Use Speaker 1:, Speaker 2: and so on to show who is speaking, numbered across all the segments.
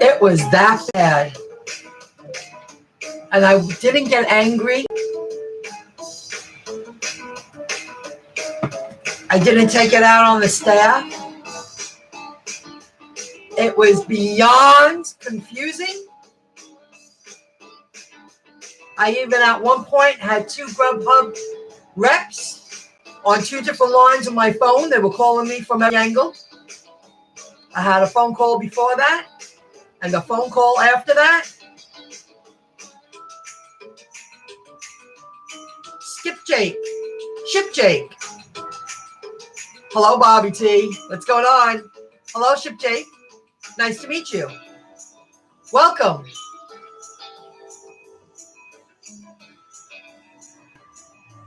Speaker 1: It was that bad. And I didn't get angry. I didn't take it out on the staff. It was beyond confusing. I even at one point had 2 GrubHub reps on 2 different lines on my phone. They were calling me from every angle. I had a phone call before that and a phone call after that. Skip Jake. Ship Jake. Hello, Bobby T. What's going on? Hello, Ship Jake. Nice to meet you. Welcome.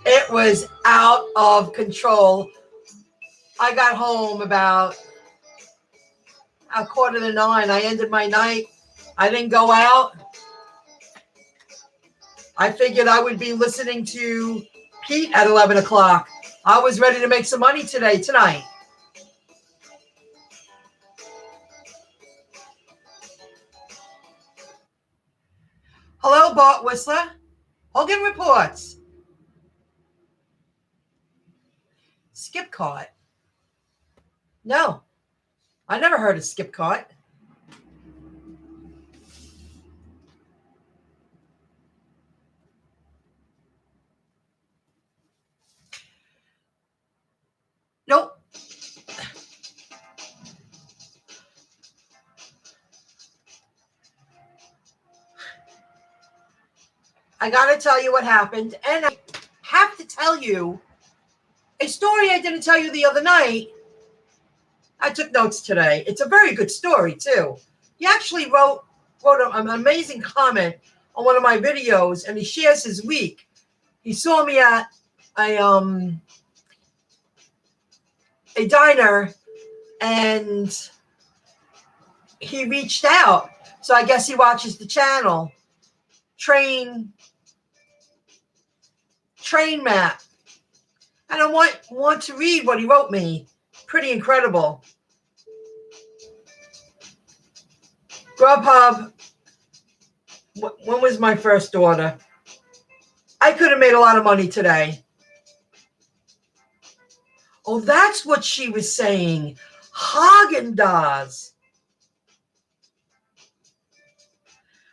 Speaker 1: It was out of control. I got home about 8:45. I ended my night. I didn't go out. I figured I would be listening to Pete at 11 o'clock. I was ready to make some money tonight. Hello, Bart Whistler. Hogan reports. Skip cart. No, I never heard of skip cart. Nope. I got to tell you what happened. And I have to tell you a story I didn't tell you the other night. I took notes today. It's a very good story, too. He actually wrote an amazing comment on one of my videos, and he shares his week. He saw me at a diner, and he reached out. So I guess he watches the channel. TrainMap. And I want to read what he wrote me. Pretty incredible. GrubHub. When was my first order? I could have made a lot of money today. Oh, that's what she was saying. Haagen-Dazs.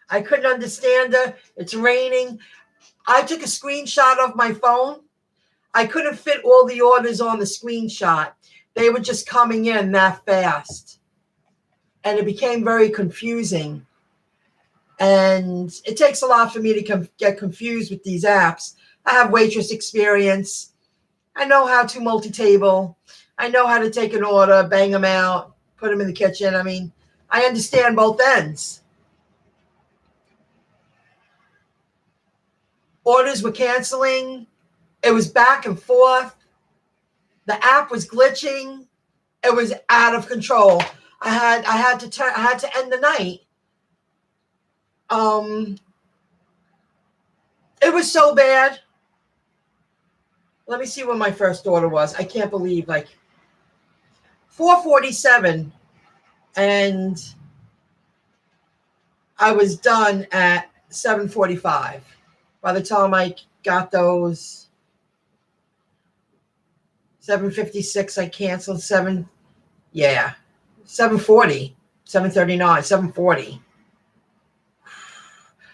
Speaker 1: I couldn't understand her. It's raining. I took a screenshot of my phone. I couldn't fit all the orders on the screenshot. They were just coming in that fast. And it became very confusing. And it takes a lot for me to get confused with these apps. I have waitress experience. I know how to multi-table. I know how to take an order, bang them out, put them in the kitchen. I mean, I understand both ends. Orders were canceling. It was back and forth. The app was glitching. It was out of control. I had to end the night. It was so bad. Let me see when my first order was. I can't believe, like 4:47, and I was done at 7:45. By the time I got those, 7:56, I canceled 7:40, 7:39, 7:40.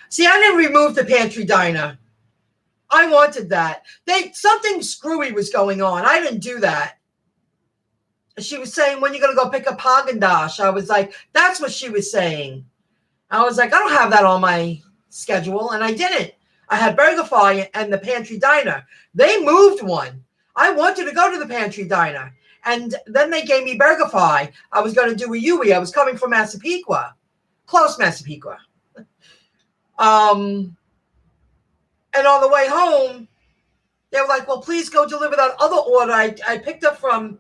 Speaker 1: See, I didn't remove the pantry diner. I wanted that. Something screwy was going on. I didn't do that. She was saying, when are you going to go pick up Haagen-Dazs? I was like, that's what she was saying. I was like, I don't have that on my schedule, and I didn't. I had BurgerFi and the pantry diner. They moved one. I wanted to go to the pantry diner, and then they gave me BurgerFi. I was going to do a Yui. I was coming from Massapequa, close Massapequa. And on the way home, they were like, well, please go deliver that other order I picked up from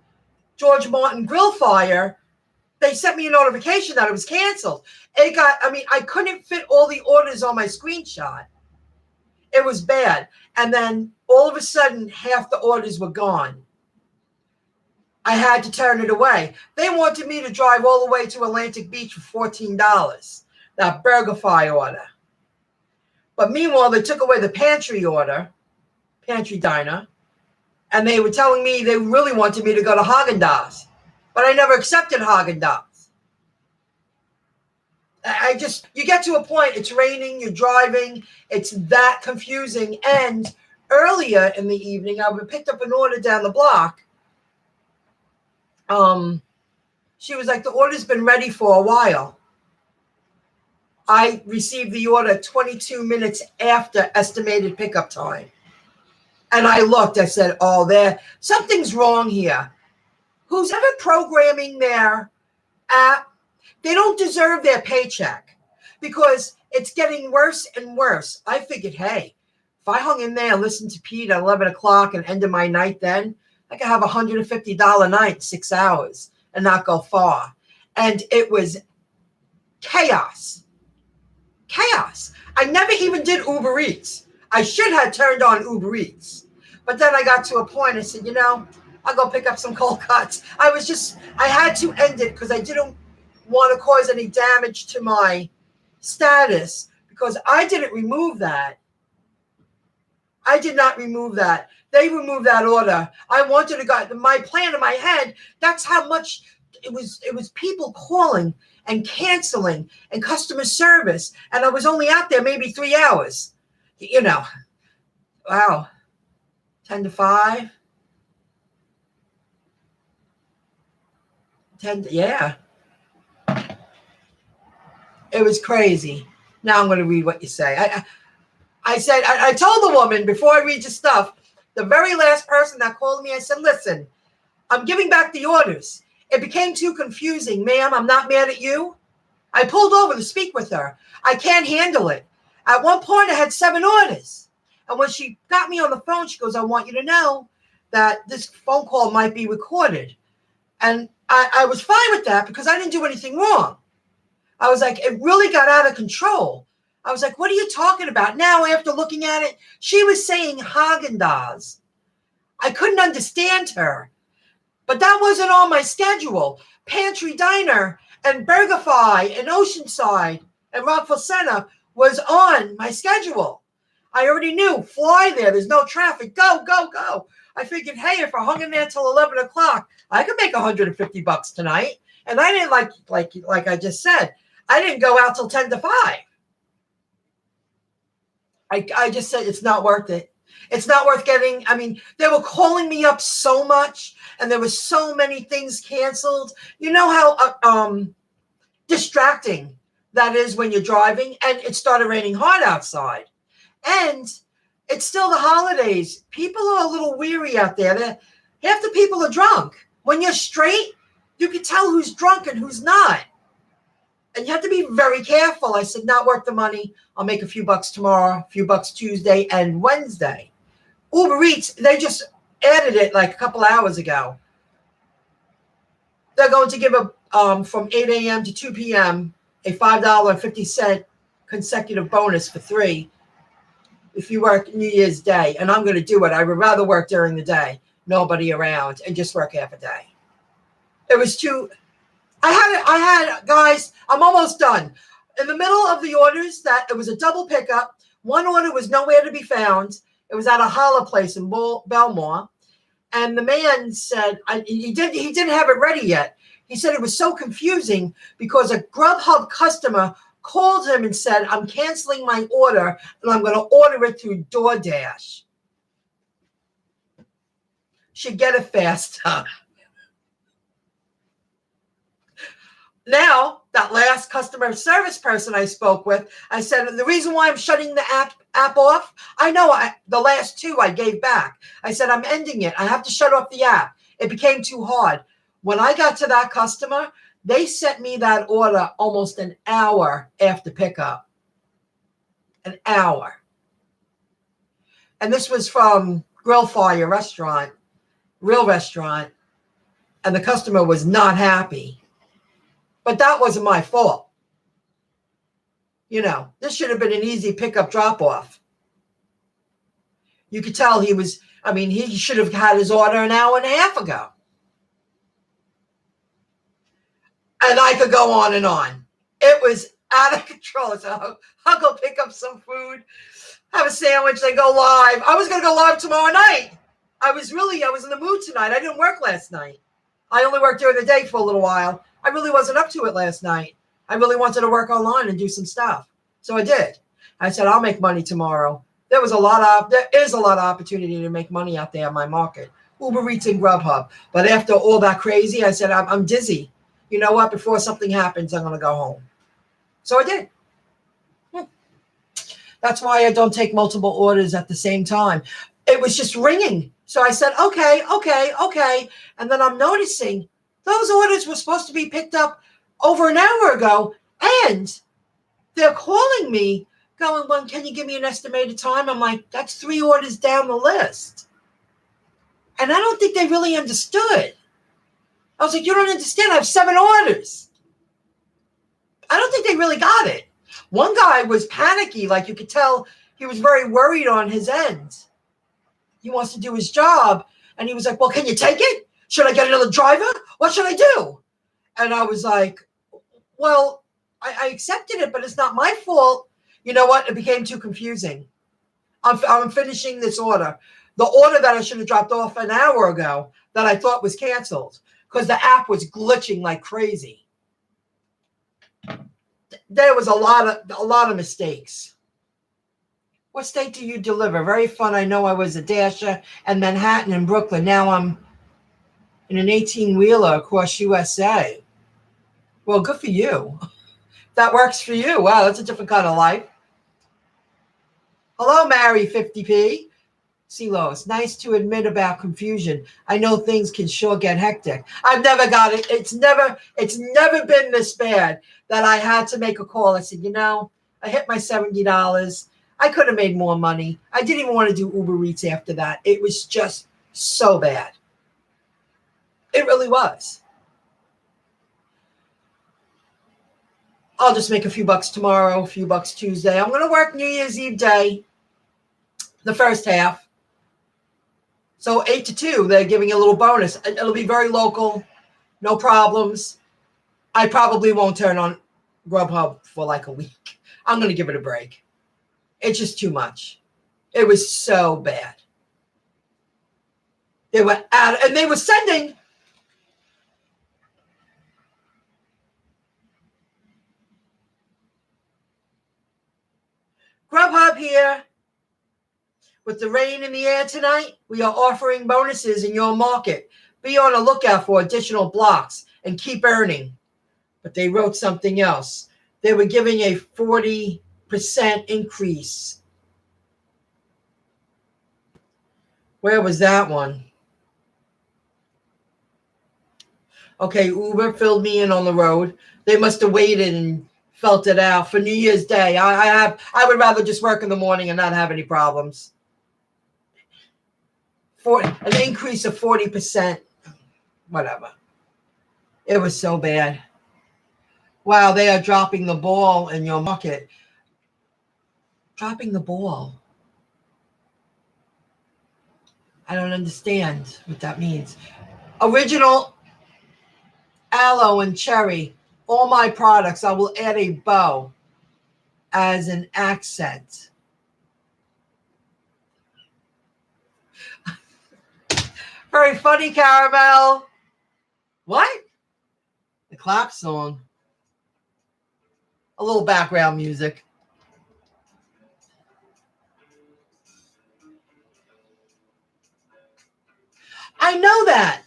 Speaker 1: George Martin Grill Fire. They sent me a notification that it was canceled. I couldn't fit all the orders on my screenshot. It was bad. And then all of a sudden, half the orders were gone. I had to turn it away. They wanted me to drive all the way to Atlantic Beach for $14, that BurgerFi order. But meanwhile, they took away the pantry diner, and they were telling me they really wanted me to go to Haagen-Dazs. But I never accepted Haagen-Dazs. You get to a point, it's raining, you're driving, it's that confusing. And earlier in the evening, I picked up an order down the block. She was like, the order's been ready for a while. I received the order 22 minutes after estimated pickup time. And I looked, I said, oh, something's wrong here. Who's ever programming their app, they don't deserve their paycheck because it's getting worse and worse. I figured, hey, if I hung in there and listened to Pete at 11 o'clock and ended my night then, I could have a $150 night, 6 hours, and not go far. And it was chaos. Chaos. I never even did Uber Eats. I should have turned on Uber Eats. But then I got to a point, I said, I'll go pick up some cold cuts. I had to end it because I didn't want to cause any damage to my status because I didn't remove that. I did not remove that. They removed that order. I wanted to go. My plan in my head, that's how much it was people calling and canceling and customer service. And I was only out there maybe 3 hours. Wow. 10 to 5. 10 to, yeah. It was crazy. Now I'm going to read what you say. I told the woman before I read your stuff, the very last person that called me, I said, listen, I'm giving back the orders. It became too confusing. Ma'am, I'm not mad at you. I pulled over to speak with her. I can't handle it. At one point, I had 7 orders. And when she got me on the phone, she goes, I want you to know that this phone call might be recorded. And I was fine with that because I didn't do anything wrong. I was like, it really got out of control. I was like, what are you talking about? Now, after looking at it, she was saying Haagen-Dazs. I couldn't understand her. But that wasn't on my schedule. Pantry Diner and BurgerFi and Oceanside and Rockville Center was on my schedule. I already knew, fly there. There's no traffic. Go, go, go. I figured, hey, if I hung in there till 11 o'clock, I could make $150 tonight. And I didn't like I just said, I didn't go out till 10 to 5. I just said, it's not worth it. It's not worth getting. I mean, they were calling me up so much and there were so many things canceled. You know how distracting that is when you're driving, and it started raining hard outside. And it's still the holidays. People are a little weary out there. Half the people are drunk. When you're straight, you can tell who's drunk and who's not. And you have to be very careful. I said, not worth the money. I'll make a few bucks tomorrow, a few bucks Tuesday and Wednesday. Uber Eats, they just added it like a couple hours ago. They're going to give from 8 a.m. to 2 p.m. a $5.50 consecutive bonus for 3 if you work New Year's Day. And I'm going to do it. I would rather work during the day, nobody around, and just work half a day. It was too... I had, guys, I'm almost done. In the middle of the orders, it was a double pickup. One order was nowhere to be found. It was at a holla place in Belmore. And the man said, he didn't have it ready yet. He said it was so confusing because a GrubHub customer called him and said, I'm canceling my order and I'm going to order it through DoorDash. Should get it faster. Now, that last customer service person I spoke with, I said, the reason why I'm shutting the app off, I know the last 2 I gave back. I said, I'm ending it. I have to shut off the app. It became too hard. When I got to that customer, they sent me that order almost an hour after pickup. An hour. And this was from Grill Fire restaurant, real restaurant. And the customer was not happy. But that wasn't my fault. This should have been an easy pickup drop-off. You could tell he should have had his order an hour and a half ago. And I could go on and on. It was out of control. So I'll go pick up some food, have a sandwich, then go live. I was going to go live tomorrow night. I was in the mood tonight. I didn't work last night. I only worked during the day for a little while. I really wasn't up to it last night. I really wanted to work online and do some stuff. So I did. I said, I'll make money tomorrow. There is a lot of opportunity to make money out there in my market. Uber Eats and GrubHub. But after all that crazy, I said, I'm dizzy. You know what? Before something happens, I'm going to go home. So I did. That's why I don't take multiple orders at the same time. It was just ringing. So I said, okay. And then I'm noticing those orders were supposed to be picked up over an hour ago. And they're calling me going, well, can you give me an estimated time? I'm like, that's 3 orders down the list. And I don't think they really understood. I was like, you don't understand. I have 7 orders. I don't think they really got it. One guy was panicky. Like you could tell he was very worried on his end. He wants to do his job. And he was like, well, can you take it? Should I get another driver? What should I do? And I was like, well, I accepted it, but it's not my fault. You know what? It became too confusing. I'm finishing this order. The order that I should have dropped off an hour ago that I thought was canceled because the app was glitching like crazy. There was a lot of mistakes. What state do you deliver? Very fun. I know I was a dasher in Manhattan and Brooklyn. Now I'm in an 18-wheeler across USA. Well, good for you. That works for you. Wow, that's a different kind of life. Hello, Mary 50P. Silos, nice to admit about confusion. I know things can sure get hectic. I've never got it. It's never been this bad that I had to make a call. I said, I hit my $70. I could have made more money. I didn't even want to do Uber Eats after that. It was just so bad. It really was. I'll just make a few bucks tomorrow, a few bucks Tuesday. I'm going to work New Year's Eve day, the first half. So 8 to 2, they're giving a little bonus. It'll be very local, no problems. I probably won't turn on GrubHub for like a week. I'm going to give it a break. It's just too much. It was so bad. They were out, and they were sending. GrubHub here. With the rain in the air tonight, we are offering bonuses in your market. Be on the lookout for additional blocks and keep earning. But they wrote something else. They were giving a 40% increase. Where was that one? Okay, Uber filled me in on the road. They must have waited and felt it out for New Year's Day. I would rather just work in the morning and not have any problems. For an increase of 40%, whatever. It was so bad. Wow, they are dropping the ball in your market. Dropping the ball. I don't understand what that means. Original aloe and cherry. All my products, I will add a bow as an accent. Very funny, Caramel. What? The clap song. A little background music. I know that,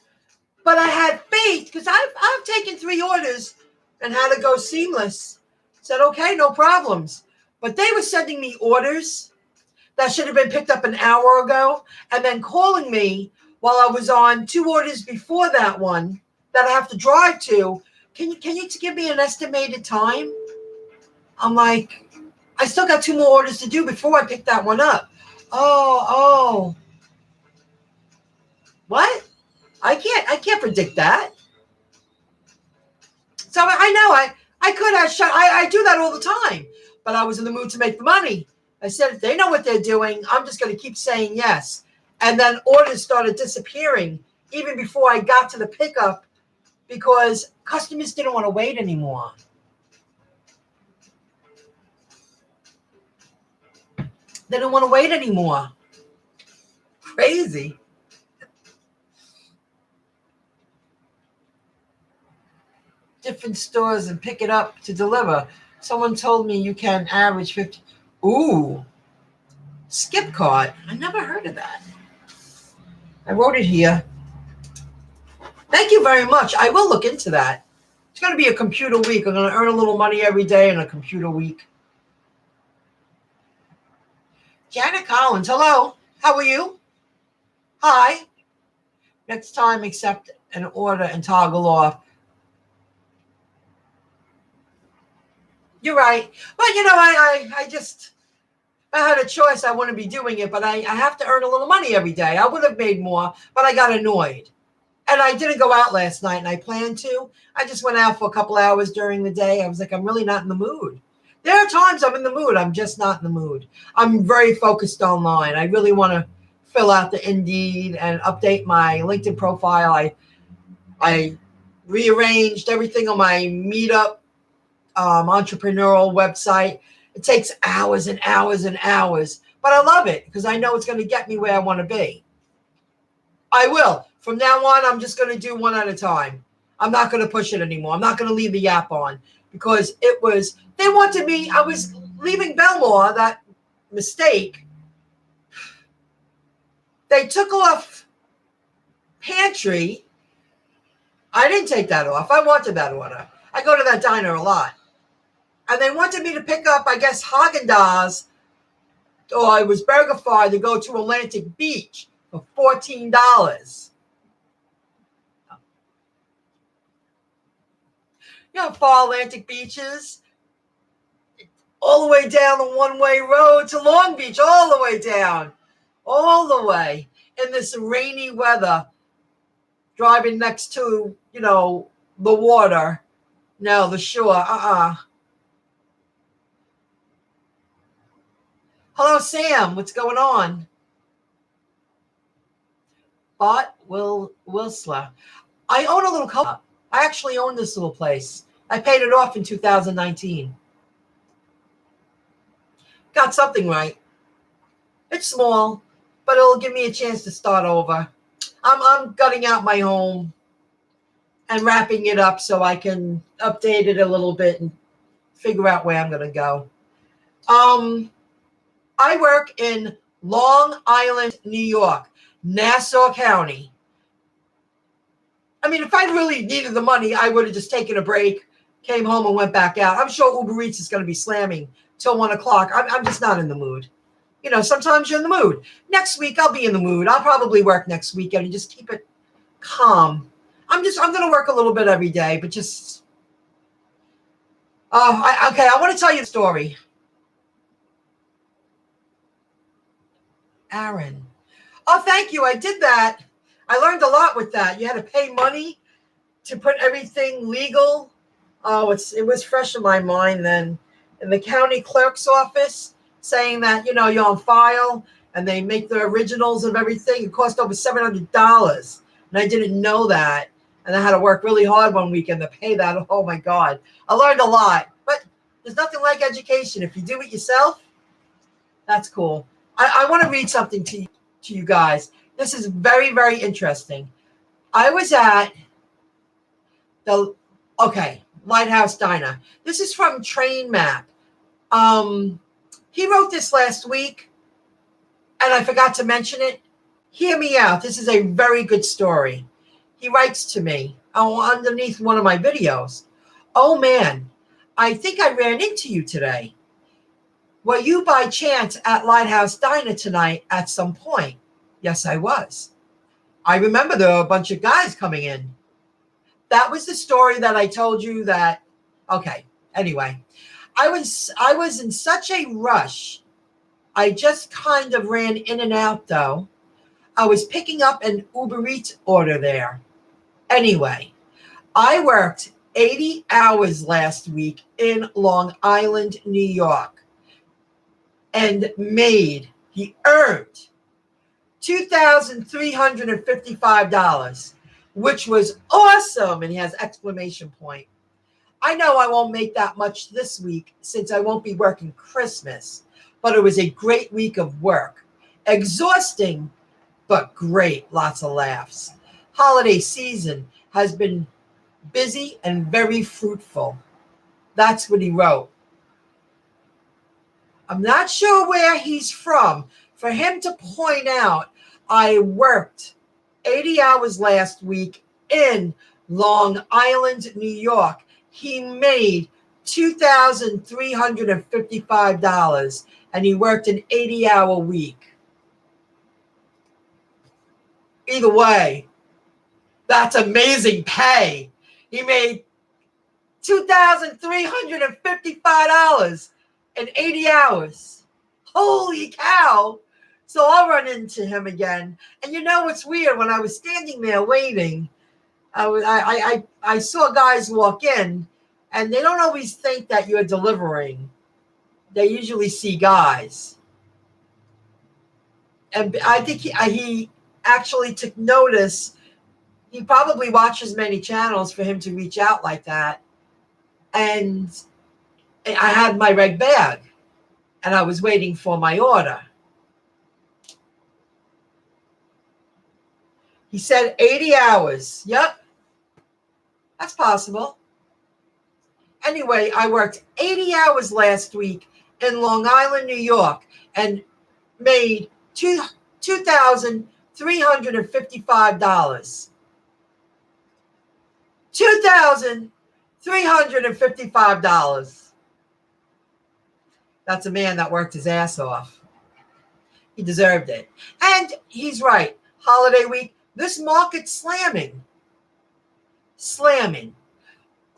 Speaker 1: but I had faith because I've taken 3 orders and had to go seamless. Said, okay, no problems. But they were sending me orders that should have been picked up an hour ago and then calling me while I was on 2 orders before that one that I have to drive to. Can you give me an estimated time? I'm like, I still got 2 more orders to do before I pick that one up. Oh. What? I can't predict that. So I know I could have shut. I do that all the time, but I was in the mood to make the money. I said, if they know what they're doing, I'm just going to keep saying yes. And then orders started disappearing even before I got to the pickup because customers didn't want to wait anymore. They didn't want to wait anymore. Crazy. Different stores and pick it up to deliver. Someone told me you can average 50. Ooh. Skip cart. I never heard of that. I wrote it here. Thank you very much. I will look into that. It's going to be a computer week. I'm going to earn a little money every day in a computer week. Janet Collins, hello. How are you? Hi. Next time, accept an order and toggle off. You're right. But, I just, if I had a choice, I wouldn't be doing it. But I have to earn a little money every day. I would have made more, but I got annoyed. And I didn't go out last night, and I planned to. I just went out for a couple hours during the day. I was like, I'm really not in the mood. There are times I'm in the mood. I'm just not in the mood. I'm very focused online. I really want to fill out the Indeed and update my LinkedIn profile. I rearranged everything on my Meetup entrepreneurial website. It takes hours and hours and hours, but I love it because I know it's going to get me where I want to be. I will. From now on, I'm just going to do one at a time. I'm not going to push it anymore. I'm not going to leave the app on because they wanted me. I was leaving Belmore, that mistake. They took off pantry. I didn't take that off. I wanted that order. I go to that diner a lot. And they wanted me to pick up, I guess, Haagen-Dazs, or it was BurgerFi to go to Atlantic Beach for $14. Far Atlantic beaches, all the way down the one-way road to Long Beach, all the way down, all the way in this rainy weather, driving next to, the water. No, the shore. Hello, Sam. What's going on? Bot Wilsler. I own a little co-op. I actually own this little place. I paid it off in 2019. Got something right. It's small, but it'll give me a chance to start over. I'm gutting out my home and wrapping it up so I can update it a little bit and figure out where I'm going to go. I work in Long Island, New York, Nassau County. I mean, if I really needed the money, I would have just taken a break, came home and went back out. I'm sure Uber Eats is going to be slamming till 1 o'clock. I'm just not in the mood. Sometimes you're in the mood. Next week, I'll be in the mood. I'll probably work next weekend and just keep it calm. I'm going to work a little bit every day, but just, I want to tell you a story. Aaron. Oh, thank you. I did that. I learned a lot with that. You had to pay money to put everything legal. Oh, it was fresh in my mind then. In the county clerk's office, saying that, you're on file and they make the originals of everything. It cost over $700. And I didn't know that. And I had to work really hard one weekend to pay that. Oh, my God. I learned a lot. But there's nothing like education. If you do it yourself, that's cool. I want to read something to you guys. This is very, very interesting. I was at Lighthouse Diner. This is from TrainMap. He wrote this last week, and I forgot to mention it. Hear me out. This is a very good story. He writes to me underneath one of my videos. Oh, man, I think I ran into you today. Were you by chance at Lighthouse Diner tonight at some point? Yes, I was. I remember there were a bunch of guys coming in. That was the story that I told you that. Okay. Anyway, I was in such a rush. I just kind of ran in and out though. I was picking up an Uber Eats order there. Anyway, I worked 80 hours last week in Long Island, New York, and he earned $2,355. which was awesome. And he has exclamation point. I know I won't make that much this week since I won't be working Christmas, but it was a great week of work. Exhausting, but great. Lots of laughs. Holiday season has been busy and very fruitful. That's what he wrote. I'm not sure where he's from. For him to point out, I worked 80 hours last week in Long Island, New York. He made $2,355 and he worked an 80-hour week. Either way, that's amazing pay. He made $2,355 in 80 hours. Holy cow. So I'll run into him again. And you know what's weird? When I was standing there waiting, I saw guys walk in, and they don't always think that you're delivering. They usually see guys. And I think he actually took notice. He probably watches many channels for him to reach out like that. And I had my red bag, and I was waiting for my order. He said 80 hours. Yep, that's possible. Anyway, I worked 80 hours last week in Long Island, New York, and made $2,355. $2,355. That's a man that worked his ass off. He deserved it. And he's right. Holiday week, this market's slamming. Slamming.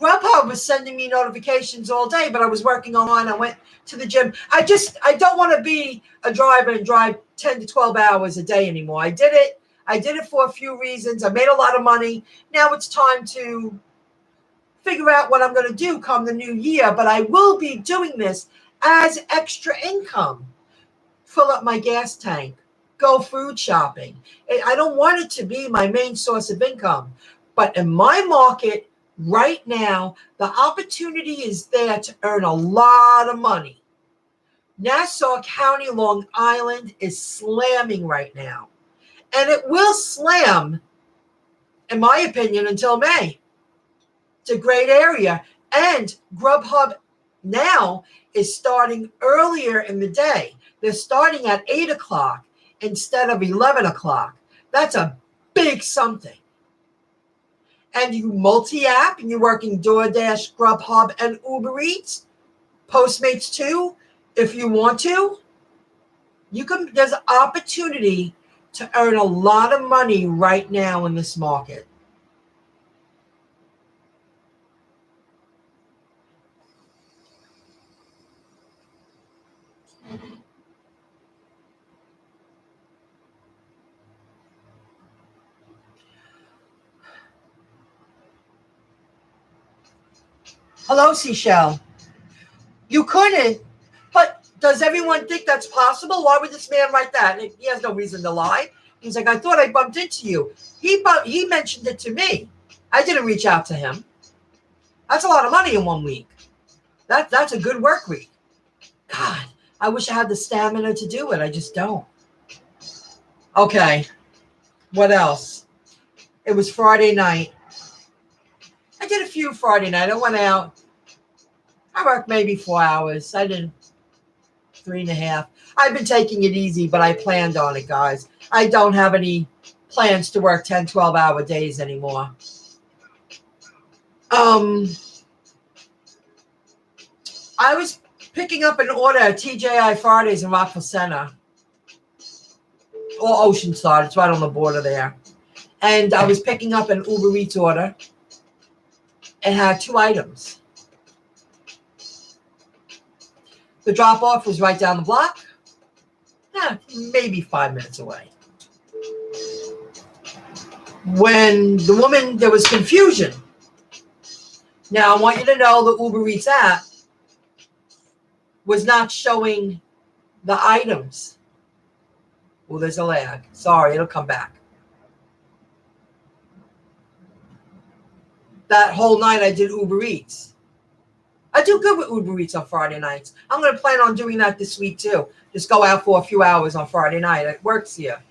Speaker 1: GrubHub was sending me notifications all day, but I was working online. I went to the gym. I don't want to be a driver and drive 10 to 12 hours a day anymore. I did it. I did it for a few reasons. I made a lot of money. Now it's time to figure out what I'm going to do come the new year, but I will be doing this as extra income. Fill up my gas tank, go food shopping. I don't want it to be my main source of income, but in my market right now, the opportunity is there to earn a lot of money. Nassau County, Long Island is slamming right now, and it will slam, in my opinion, until May. It's a great area, and GrubHub now is starting earlier in the day. They're starting at 8 o'clock instead of 11 o'clock. That's a big something. And you multi-app, and you're working DoorDash, GrubHub, and Uber Eats, Postmates too, if you want to. There's an opportunity to earn a lot of money right now in this market. Hello, Seashell. You couldn't, but does everyone think that's possible? Why would this man write that? He has no reason to lie. He's like, I thought I bumped into you. He mentioned it to me. I didn't reach out to him. That's a lot of money in 1 week. That's a good work week. God, I wish I had the stamina to do it. I just don't. Okay, what else? It was Friday night. I did a few Friday night. I went out. I worked maybe 4 hours. I did 3.5. I've been taking it easy, but I planned on it, guys. I don't have any plans to work 10, 12-hour days anymore. I was picking up an order at TJI Fridays in Rockville Center. Or Oceanside. It's right on the border there. And I was picking up an Uber Eats order. It had 2 items. The drop-off was right down the block. Maybe 5 minutes away. When the woman, there was confusion. Now, I want you to know the Uber Eats app was not showing the items. Well, there's a lag. Sorry, it'll come back. that whole night I did Uber Eats. I do good with Uber Eats on Friday nights. I'm going to plan on doing that this week too. Just go out for a few hours on Friday night. It works here.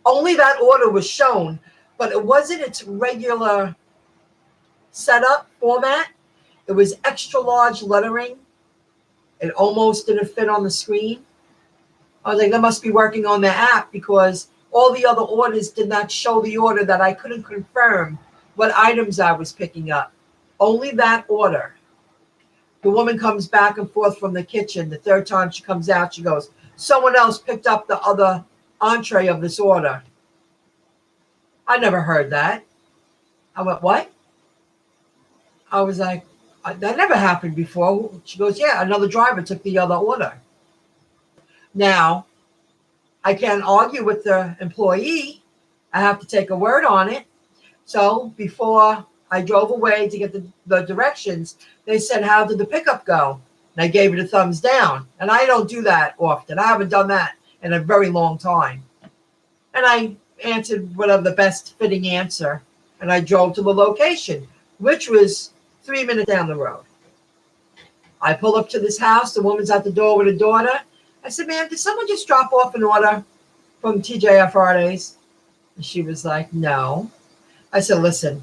Speaker 1: Only that order was shown, but it wasn't its regular setup format. It was extra large lettering. It almost didn't fit on the screen. I was like, they must be working on their app because all the other orders did not show the order, that I couldn't confirm what items I was picking up. Only that order. The woman comes back and forth from the kitchen. The third time she comes out, she goes, someone else picked up the other entree of this order. I never heard that. I went, what? I was like, that never happened before. She goes, yeah, another driver took the other order. Now, I can't argue with the employee. I have to take a word on it. So before I drove away to get the directions, they said, how did the pickup go? And I gave it a thumbs down. And I don't do that often. I haven't done that in a very long time. And I answered whatever the best fitting answer. And I drove to the location, which was 3 minutes down the road. I pull up to this house. The woman's at the door with a daughter. I said, ma'am, did someone just drop off an order from TJF Fridays? And she was like, no. I said, listen,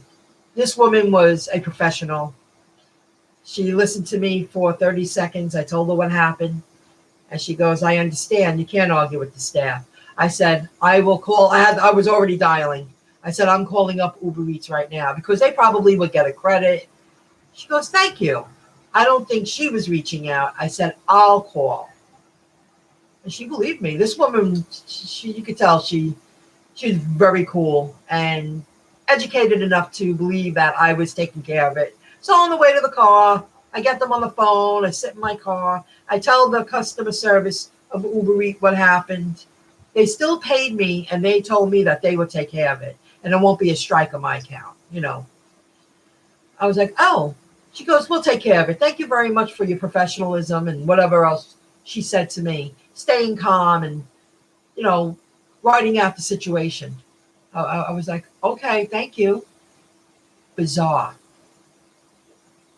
Speaker 1: this woman was a professional. She listened to me for 30 seconds. I told her what happened. And she goes, I understand. You can't argue with the staff. I said, I will call. I was already dialing. I said, I'm calling up Uber Eats right now because they probably would get a credit. She goes, thank you. I don't think she was reaching out. I said, I'll call. And she believed me. This woman, you could tell she's very cool and educated enough to believe that I was taking care of it. So on the way to the car, I get them on the phone. I sit in my car. I tell the customer service of Uber Eats what happened. They still paid me, and they told me that they would take care of it, and there won't be a strike on my account. I was like, oh. She goes, we'll take care of it. Thank you very much for your professionalism and whatever else she said to me. Staying calm and, writing out the situation. I was like, okay, thank you. Bizarre.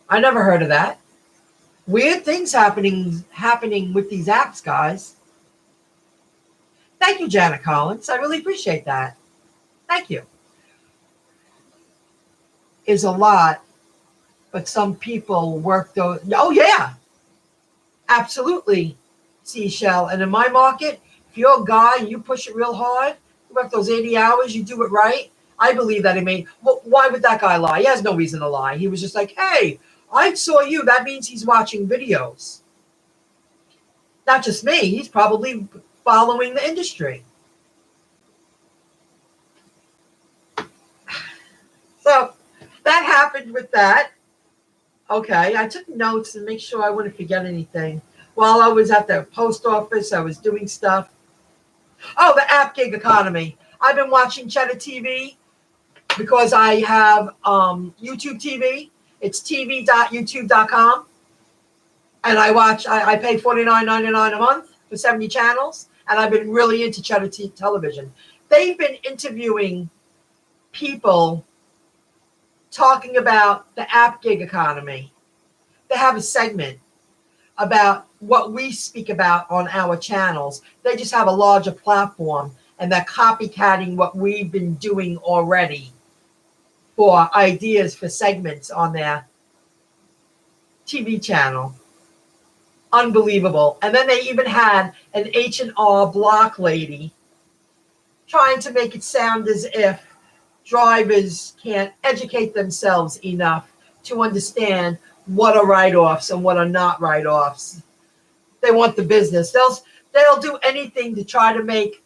Speaker 1: I never heard of that. Weird things happening with these apps, guys. Thank you, Janet Collins. I really appreciate that. Thank you. Is a lot, but some people work those. Oh, yeah. Absolutely, Seashell. And in my market, if you're a guy and you push it real hard, you work those 80 hours, you do it right, I believe that well, why would that guy lie? He has no reason to lie. He was just like, hey, I saw you. That means he's watching videos. Not just me. He's probably following the industry. So that happened with that. Okay, I took notes to make sure I wouldn't forget anything. While I was at the post office, I was doing stuff. Oh, the app gig economy. I've been watching Cheddar TV because I have YouTube TV. It's tv.youtube.com. And I pay $49.99 a month for 70 channels. And I've been really into Cheddar television. They've been interviewing people talking about the app gig economy. They have a segment about what we speak about on our channels. They just have a larger platform, and they're copycatting what we've been doing already for ideas for segments on their TV channel. Unbelievable. And then they even had an H&R Block lady trying to make it sound as if drivers can't educate themselves enough to understand what are write-offs and what are not write-offs. They want the business. They'll do anything to try to make,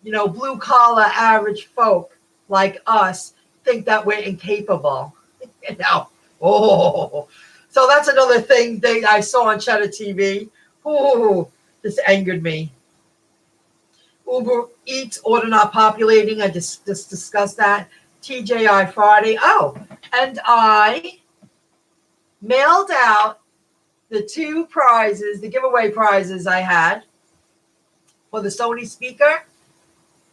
Speaker 1: blue-collar average folk like us think that we're incapable. Oh. So that's another thing I saw on Cheddar TV. Ooh, this angered me. Uber Eats order not populating. I just discussed that. TJI Friday. Oh, and I mailed out the two prizes, the giveaway prizes I had for the Sony speaker.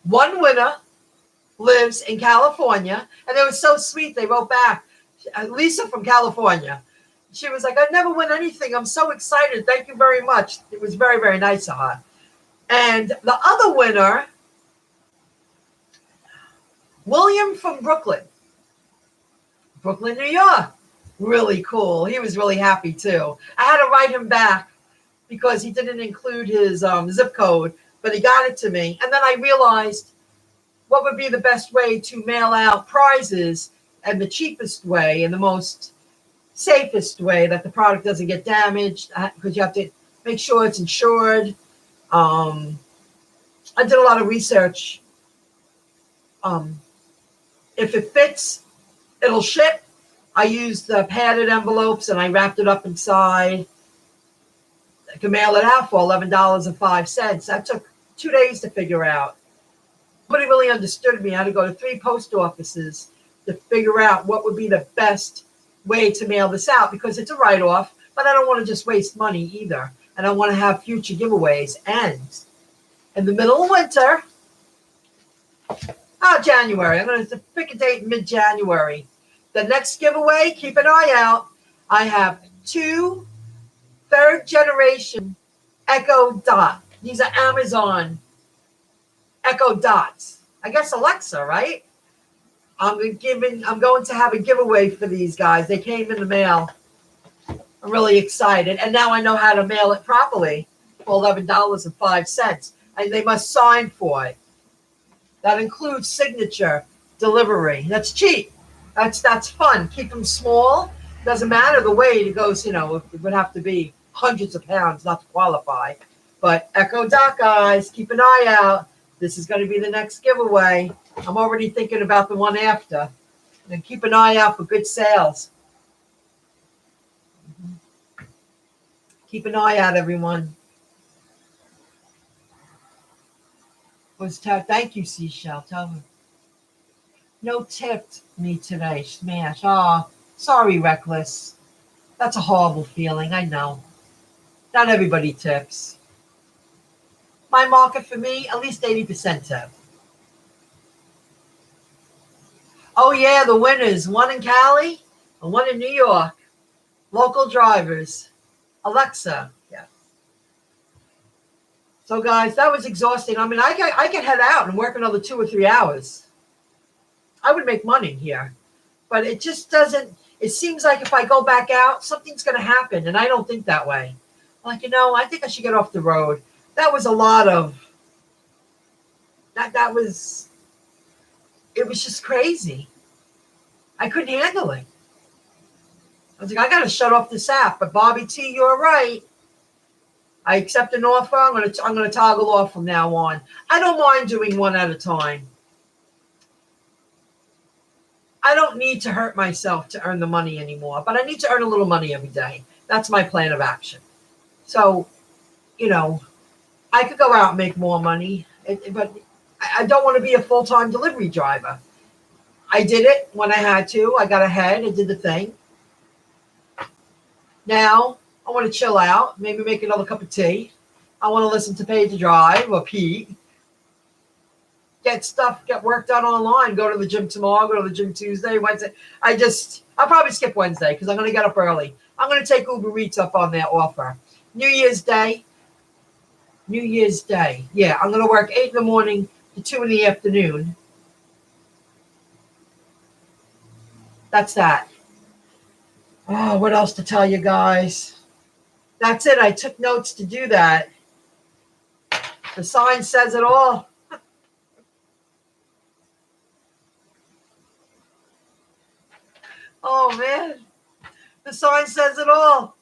Speaker 1: One winner lives in California. And they were so sweet. They wrote back, Lisa from California. She was like, I never win anything. I'm so excited. Thank you very much. It was very, very nice of her. And the other winner, William from Brooklyn, New York. Really cool. He was really happy too. I had to write him back because he didn't include his zip code, but he got it to me. And then I realized what would be the best way to mail out prizes and the cheapest way and the most safest way that the product doesn't get damaged, because you have to make sure it's insured. I did a lot of research. If it fits, it'll ship. I used the padded envelopes and I wrapped it up inside. I could mail it out for $11.05. That took 2 days to figure out. Nobody really understood me. I had to go to 3 post offices to figure out what would be the best way to mail this out, because it's a write-off, but I don't want to just waste money either. And I want to have future giveaways. And in the middle of winter, January, I'm going to pick a date mid-January. The next giveaway, keep an eye out. I have 2 third-generation Echo Dot. These are Amazon Echo Dots. I guess Alexa, right? I'm going to have a giveaway for these guys. They came in the mail. I'm really excited. And now I know how to mail it properly for $11.05. And they must sign for it. That includes signature, delivery. That's cheap. That's fun. Keep them small. Doesn't matter the weight. It goes, it would have to be hundreds of pounds not to qualify. But Echo Dot, guys, keep an eye out. This is going to be the next giveaway. I'm already thinking about the one after. And keep an eye out for good sales. Keep an eye out, everyone. Thank you, Seashell. Tell me. No tipped me today. Smash. Oh, sorry, Reckless. That's a horrible feeling. I know. Not everybody tips. My market for me, at least 80% tip. Oh, yeah, the winners. One in Cali and one in New York. Local drivers. Alexa. Yeah. So, guys, that was exhausting. I mean, I could head out and work another 2 or 3 hours. I would make money here. But it just doesn't. It seems like if I go back out, something's going to happen. And I don't think that way. Like, I think I should get off the road. That was a lot of. It was just crazy. I couldn't handle it. I was like, I got to shut off this app. But Bobby T, you're right. I accept an offer. I'm going to toggle off from now on. I don't mind doing one at a time. I don't need to hurt myself to earn the money anymore, but I need to earn a little money every day. That's my plan of action. So, I could go out and make more money, but I don't want to be a full-time delivery driver. I did it when I had to. I got ahead. I did the thing. Now, I want to chill out, maybe make another cup of tea. I want to listen to Pay to Drive or Pete. Get work done online. Go to the gym tomorrow. Go to the gym Tuesday, Wednesday. I'll probably skip Wednesday because I'm going to get up early. I'm going to take Uber Eats up on their offer. New Year's Day. Yeah, I'm going to work 8 in the morning to 2 in the afternoon. That's that. Oh, what else to tell you guys? That's it. I took notes to do that. The sign says it all. Oh, man. The sign says it all.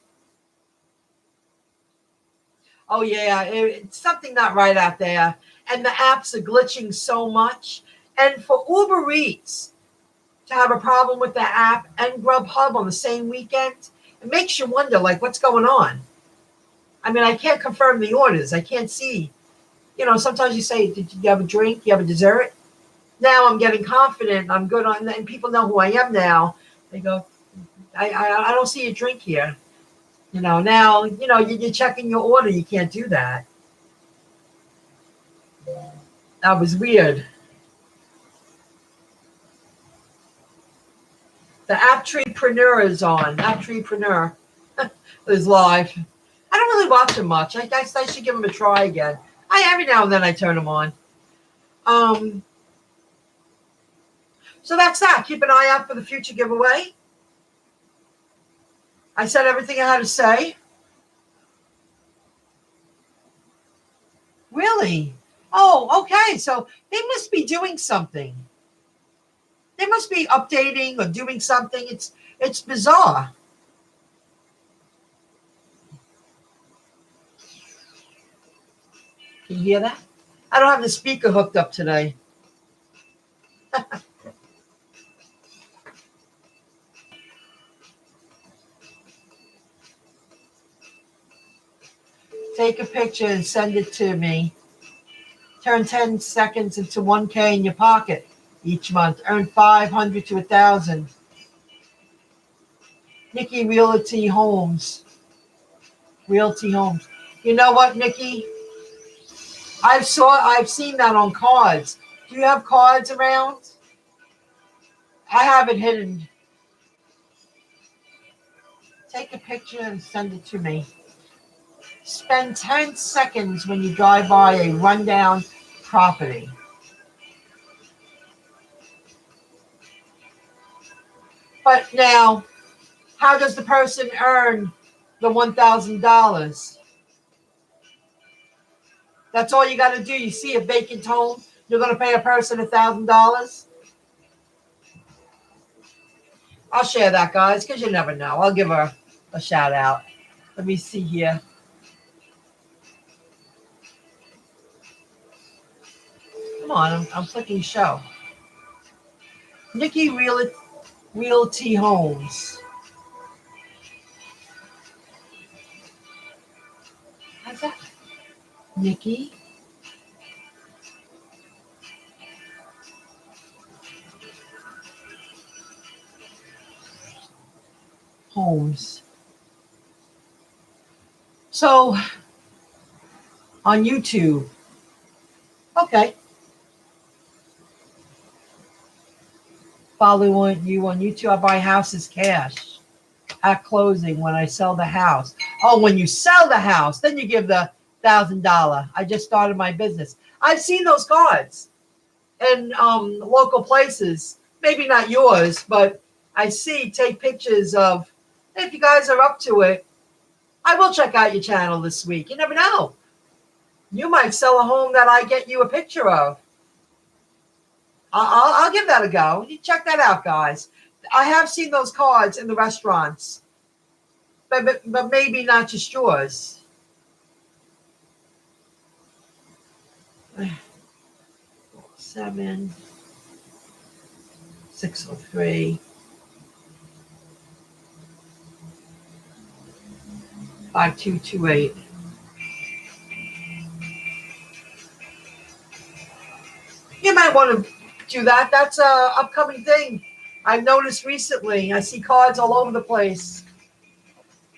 Speaker 1: Oh, yeah. It's something not right out there. And the apps are glitching so much. And for Uber Eats to have a problem with the app and GrubHub on the same weekend, it makes you wonder, what's going on? I mean, I can't confirm the orders. I can't see. Sometimes you say, did you have a drink? You have a dessert? Now I'm getting confident. I'm good on, and people know who I am now. They go, I don't see a drink here. Now, you're checking your order. You can't do that. That was weird. The Apptrepreneur is on. Apptrepreneur is live. I don't really watch them much. I guess I should give them a try again. Every now and then I turn them on. So that's that. Keep an eye out for the future giveaway. I said everything I had to say. Really? Oh, okay. So they must be doing something. They must be updating or doing something. It's bizarre. Can you hear that? I don't have the speaker hooked up today. Take a picture and send it to me. Turn 10 seconds into 1K in your pocket each month. Earn 500 to 1,000. Nikki Realty Homes. Realty Homes. You know what, Nikki? I've seen that on cards. Do you have cards around? I have it hidden. Take a picture and send it to me. Spend 10 seconds when you drive by a rundown property. But now, how does the person earn the $1,000? That's all you got to do. You see a vacant home, you're going to pay a person $1,000? I'll share that, guys, because you never know. I'll give her a shout out. Let me see here. Come on, I'm clicking show. Nikki Realty Homes. How's that? Nikki. Homes. So, on YouTube. Okay. Following you on YouTube, I buy houses cash at closing when I sell the house. Oh, when you sell the house, then you give the $1,000. I just started my business. I've seen those cards in local places. Maybe not yours, but I see. Take pictures of. If you guys are up to it, I will check out your channel this week. You never know. You might sell a home that I get you a picture of. I'll give that a go. You check that out, guys. I have seen those cards in the restaurants, but maybe not just yours. 7 603 5228. You might want to do that. That's a upcoming thing. I've noticed recently. I see cards all over the place.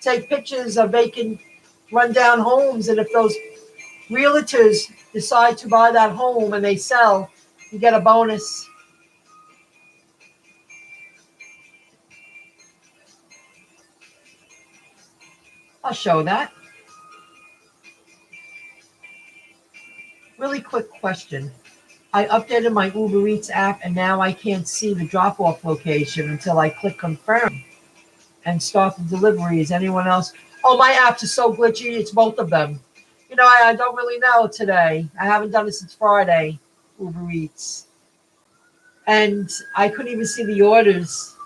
Speaker 1: Take pictures of vacant, rundown homes, and if those realtors decide to buy that home and they sell, you get a bonus. I'll show that. Really quick question. I updated my Uber Eats app, and now I can't see the drop-off location until I click confirm and start the delivery. Is anyone else? Oh, my apps are so glitchy. It's both of them. You know, I don't really know today. I haven't done it since Friday, Uber Eats. And I couldn't even see the orders.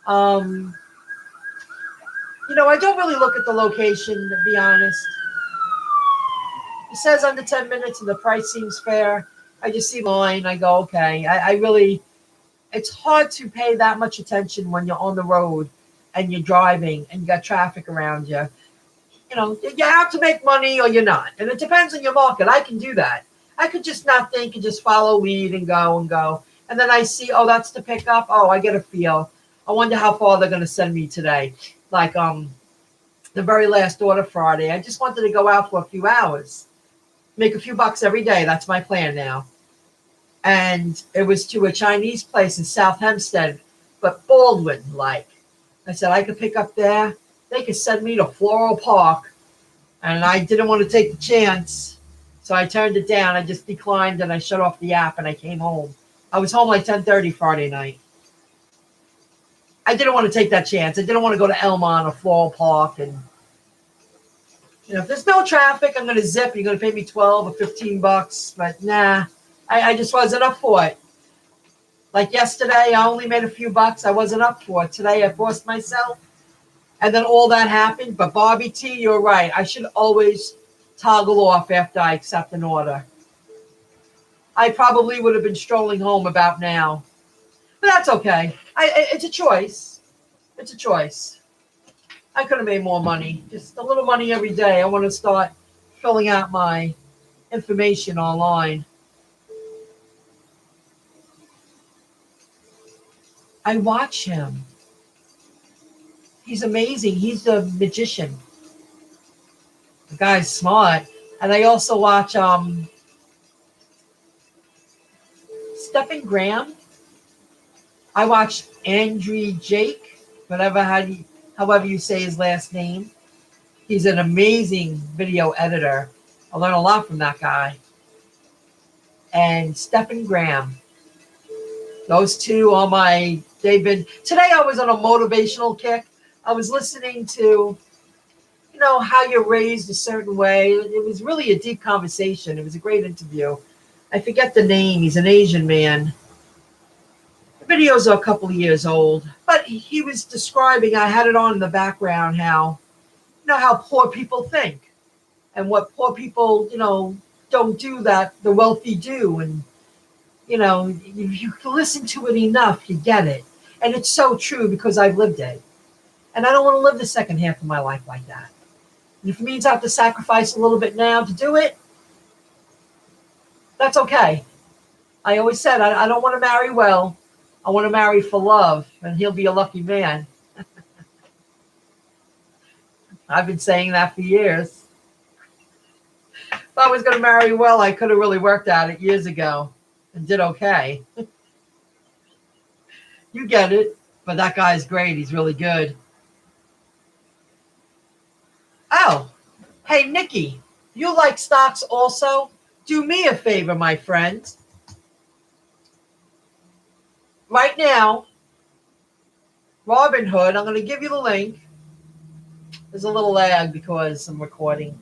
Speaker 1: You know, I don't really look at the location, to be honest. It says under 10 minutes and the price seems fair. I just see mine. I go, okay. I really, it's hard to pay that much attention when you're on the road and you're driving and you got traffic around you. You know, you have to make money or you're not. And it depends on your market. I can do that. I could just not think and just follow lead and go and go. And then I see, oh, that's the pickup. Oh, I get a feel. I wonder how far they're going to send me today. Like the very last order Friday. I just wanted to go out for a few hours. Make a few bucks every day. That's my plan now. And it was to a Chinese place in South Hempstead. but Baldwin, like. I said, I could pick up there. They could send me to Floral Park. And I didn't want to take the chance. So I turned it down. I just declined and I shut off the app and I came home. I was home like 10:30 Friday night. I didn't want to take that chance. I didn't want to go to Elmont or Floral Park. And, if there's no traffic, I'm going to zip. You're going to pay me 12 or 15 bucks. But nah, I just wasn't up for it. Like yesterday, I only made a few bucks. I wasn't up for it. Today, I forced myself. And then all that happened. But Bobby T, you're right. I should always toggle off after I accept an order. I probably would have been strolling home about now. But that's okay. It's a choice. It's a choice. I could have made more money. Just a little money every day. I want to start filling out my information online. I watch him. He's amazing. He's the magician. The guy's smart. And I also watch Stephen Graham. I watch Andrew Jake, however you say his last name. He's an amazing video editor. I learn a lot from that guy. And Stephen Graham. Those two are today I was on a motivational kick. I was listening to, how you're raised a certain way. It was really a deep conversation. It was a great interview. I forget the name. He's an Asian man. The videos are a couple of years old. But he was describing, I had it on in the background, how poor people think. And what poor people, don't do that the wealthy do. And, if you listen to it enough, you get it. And it's so true because I've lived it. And I don't want to live the second half of my life like that. And if it means I have to sacrifice a little bit now to do it, that's okay. I always said I don't want to marry well. I want to marry for love, and he'll be a lucky man. I've been saying that for years. If I was going to marry well, I could have really worked at it years ago and did okay. You get it. But that guy's great. He's really good. Oh, hey, Nikki, you like stocks also? Do me a favor, my friend. Right now, Robinhood, I'm going to give you the link. There's a little lag because I'm recording.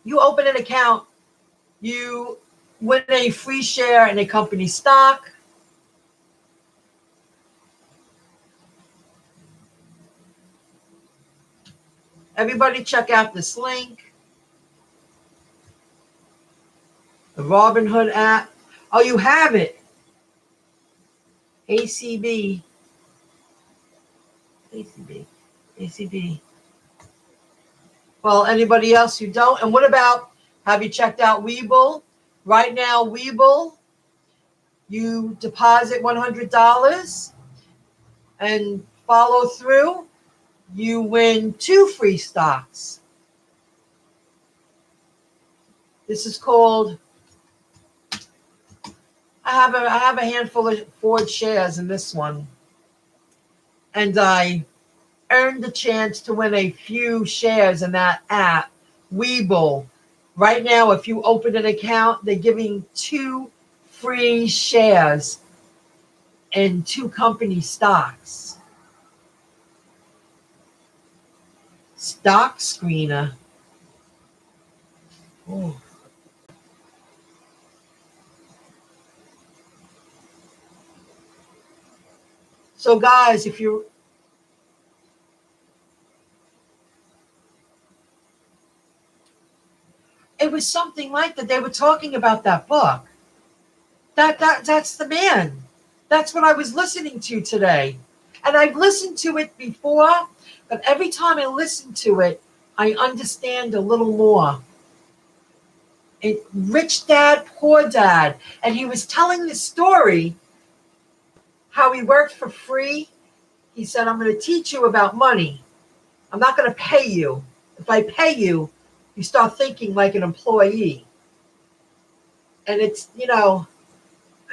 Speaker 1: You open an account, you win a free share in a company stock. Everybody check out this link. The Robinhood app. Oh, you have it. ACB. Well, anybody else who don't? And what about, have you checked out Webull? Right now, Webull, you deposit $100 and follow through. You win 2 free stocks. This is called, I have a handful of Ford shares in this one. And I earned the chance to win a few shares in that app, Webull. Right now, if you open an account, they're giving 2 free shares in 2 company stocks. Stock screener. Ooh. So guys, if you it was something like that. They were talking about that book. That's the man. That's what I was listening to today. And I've listened to it before, but every time I listen to it, I understand a little more. Rich Dad, Poor Dad. And he was telling the story how he worked for free. He said, I'm going to teach you about money. I'm not going to pay you. If I pay you, you start thinking like an employee. And it's,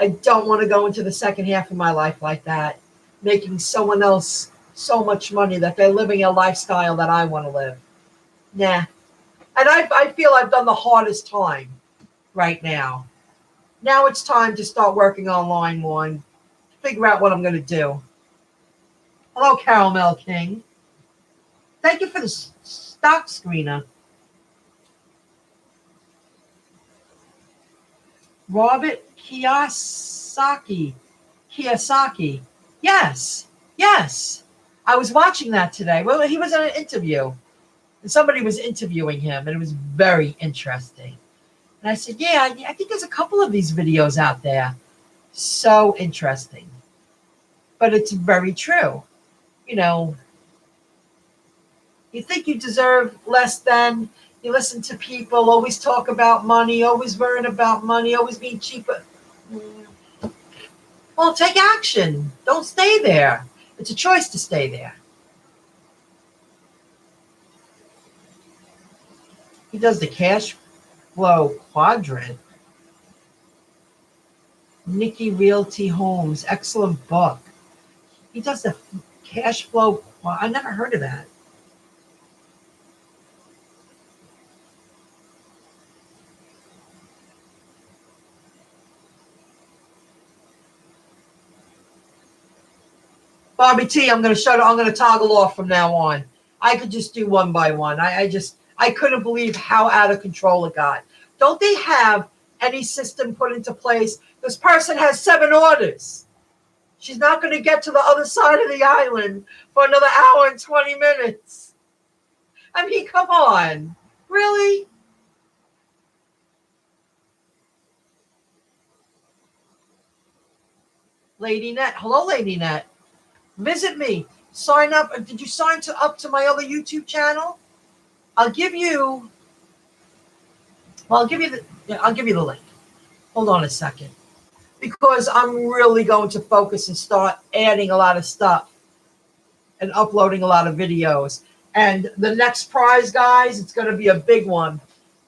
Speaker 1: I don't want to go into the second half of my life like that, making someone else so much money that they're living a lifestyle that I want to live. Nah. And I feel I've done the hardest time right now. Now it's time to start working online more and figure out what I'm going to do. Hello, Caramel King. Thank you for the stock screener. Robert Kiyosaki. Yes. I was watching that today. Well, he was in an interview. And somebody was interviewing him, and it was very interesting. And I said, yeah, I think there's a couple of these videos out there. So interesting. But it's very true. You know, you think you deserve less than, you listen to people, always talk about money, always worrying about money, always being cheaper. Well, take action. Don't stay there. It's a choice to stay there. He does the cash flow quadrant. Nikki Realty Homes, excellent book. He does the cash flow. I never heard of that. Bobby T, I'm going to toggle off from now on. I could just do one by one. I couldn't believe how out of control it got. Don't they have any system put into place? This person has 7 orders. She's not going to get to the other side of the island for another hour and 20 minutes. I mean, come on. Really? Lady Net. Hello, Lady Net. Visit me. Sign up. Did you sign up to my other YouTube channel? I'll give you the link. Hold on a second. Because I'm really going to focus and start adding a lot of stuff and uploading a lot of videos. And the next prize, guys, it's going to be a big one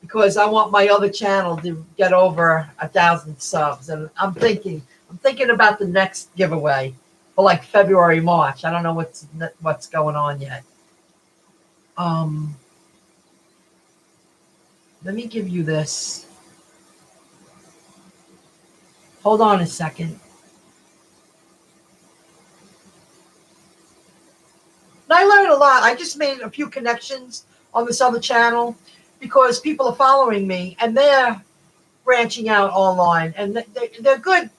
Speaker 1: because I want my other channel to get over 1,000 subs. And I'm thinking about the next giveaway for like February, March. I don't know what's going on yet. Let me give you this. Hold on a second. And I learned a lot. I just made a few connections on this other channel because people are following me and they're branching out online and they're good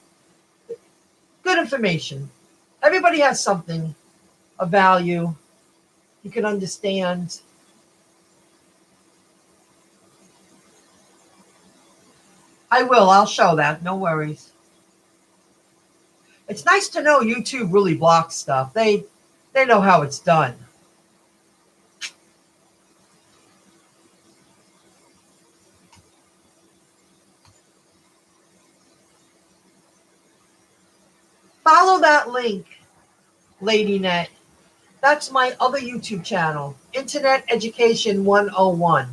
Speaker 1: information. Everybody has something of value. You can understand. I'll show that. No worries. It's nice to know YouTube really blocks stuff. They know how it's done. Follow that link, LadyNet. That's my other YouTube channel, Internet Education 101.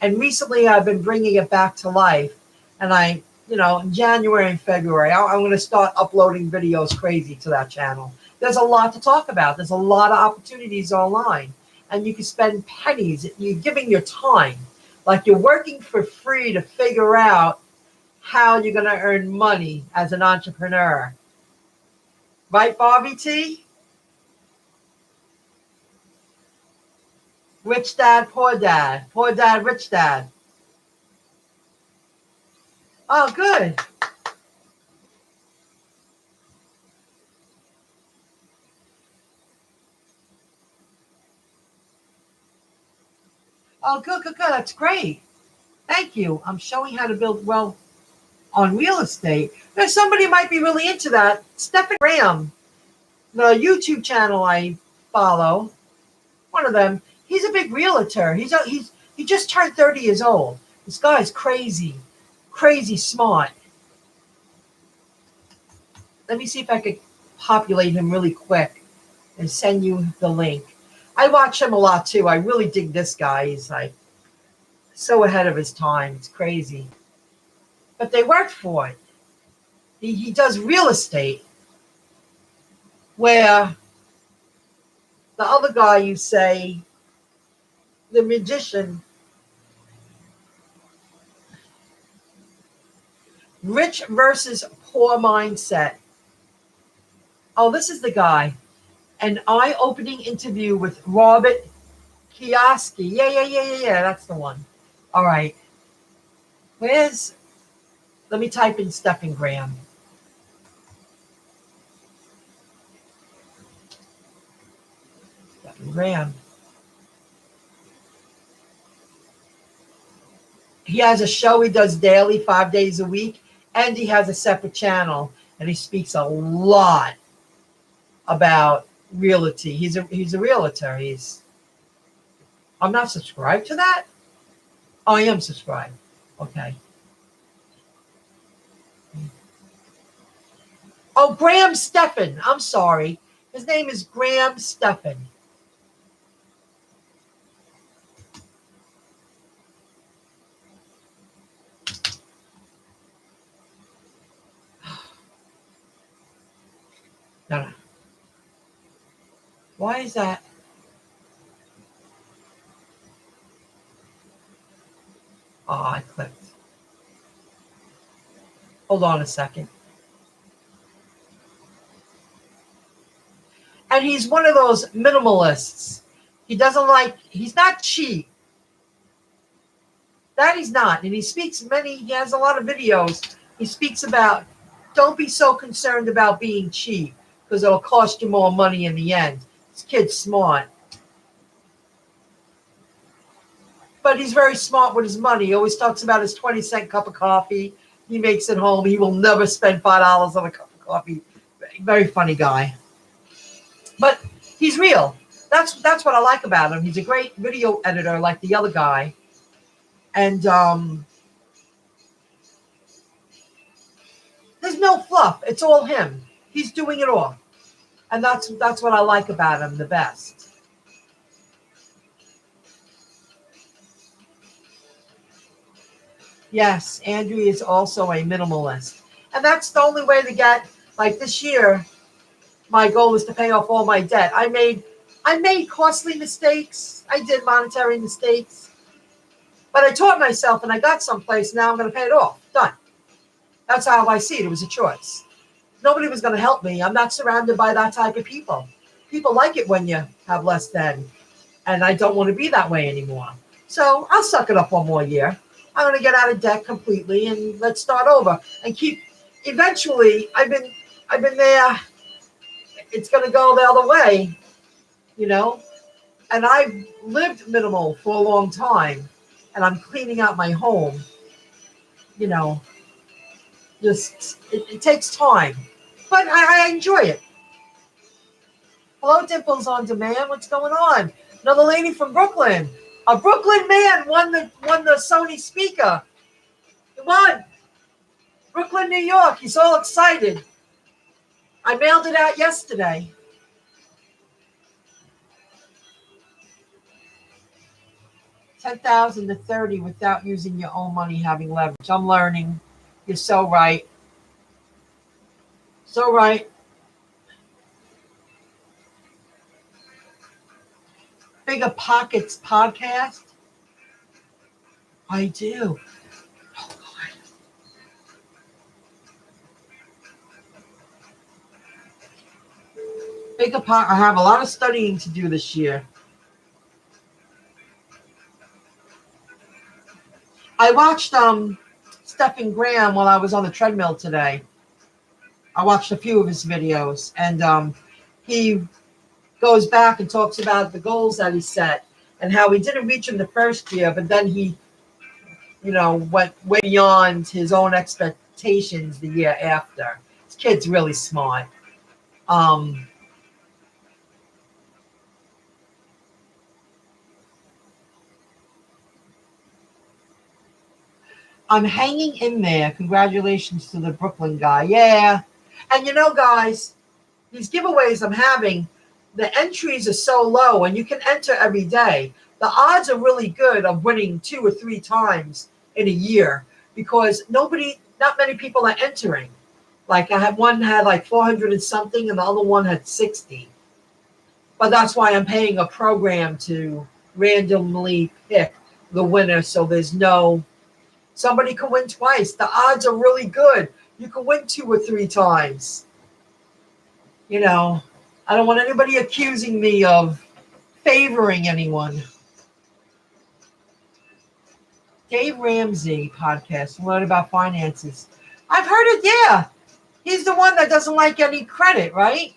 Speaker 1: And recently I've been bringing it back to life. And in January and February, I'm going to start uploading videos crazy to that channel. There's a lot to talk about. There's a lot of opportunities online. And you can spend pennies. You're giving your time. Like you're working for free to figure out how you're going to earn money as an entrepreneur. Right, Bobby T? Rich dad, poor dad. Poor dad, rich dad. Oh, good. Oh, good. That's great. Thank you. I'm showing how to build wealth on real estate. Now, somebody might be really into that. Stephen Graham, the YouTube channel I follow, one of them, he's a big realtor. He just turned 30 years old. This guy's crazy smart. Let me see if I could populate him really quick and send you the link. I watch him a lot too. I really dig this guy. He's like so ahead of his time. It's crazy. But they worked for it. he does real estate, where the other guy, you say, the magician, rich versus poor mindset. Oh, this is the guy. An eye-opening interview with Robert Kiyosaki. Yeah. That's the one. All right. Let me type in Stephen Graham. Stephen Graham. He has a show he does daily, 5 days a week, and he has a separate channel, and he speaks a lot about realty. He's a realtor. I'm not subscribed to that. Oh, I am subscribed. Okay. Oh, Graham Stephan. I'm sorry. His name is Graham Stephan. No. Why is that? Oh, I clicked. Hold on a second. And he's one of those minimalists. He's not cheap. That he's not. And he has a lot of videos. He speaks about, don't be so concerned about being cheap, because it'll cost you more money in the end. This kid's smart. But he's very smart with his money. He always talks about his 20-cent cup of coffee. He makes it home. He will never spend $5 on a cup of coffee. Very funny guy. But he's real. That's what I like about him. He's a great video editor like the other guy. And there's no fluff. It's all him. He's doing it all. And that's what I like about him the best. Yes, Andrew is also a minimalist. And that's the only way to get, like this year, my goal is to pay off all my debt. I made costly mistakes. I did monetary mistakes. But I taught myself and I got someplace. Now I'm going to pay it off. Done. That's how I see it. It was a choice. Nobody was going to help me. I'm not surrounded by that type of people. People like it when you have less than. And I don't want to be that way anymore. So I'll suck it up one more year. I'm going to get out of debt completely and let's start over and eventually I've been there. It's going to go the other way, and I've lived minimal for a long time and I'm cleaning out my home, just, it takes time, but I enjoy it. Hello, Dimples on Demand. What's going on? Another lady from Brooklyn. A Brooklyn man won the Sony speaker. He won. Brooklyn, New York. He's all excited. I mailed it out yesterday. $10,000 to $30,000 without using your own money, having leverage. I'm learning. You're so right. So right. Bigger Pockets podcast. I do. Oh, God. Bigger Pockets. I have a lot of studying to do this year. I watched Stephen Graham while I was on the treadmill today. I watched a few of his videos, and he goes back and talks about the goals that he set and how he didn't reach them the first year, but then he, went way beyond his own expectations the year after. This kid's really smart. I'm hanging in there. Congratulations to the Brooklyn guy. Yeah. And guys, these giveaways I'm having, the entries are so low and you can enter every day. The odds are really good of winning 2 or 3 times in a year because not many people are entering. Like I had one had like 400 and something, and the other one had 60. But that's why I'm paying a program to randomly pick the winner. So somebody can win twice. The odds are really good. You can win 2 or 3 times. I don't want anybody accusing me of favoring anyone. Dave Ramsey podcast, learn about finances. I've heard it, yeah. He's the one that doesn't like any credit, right?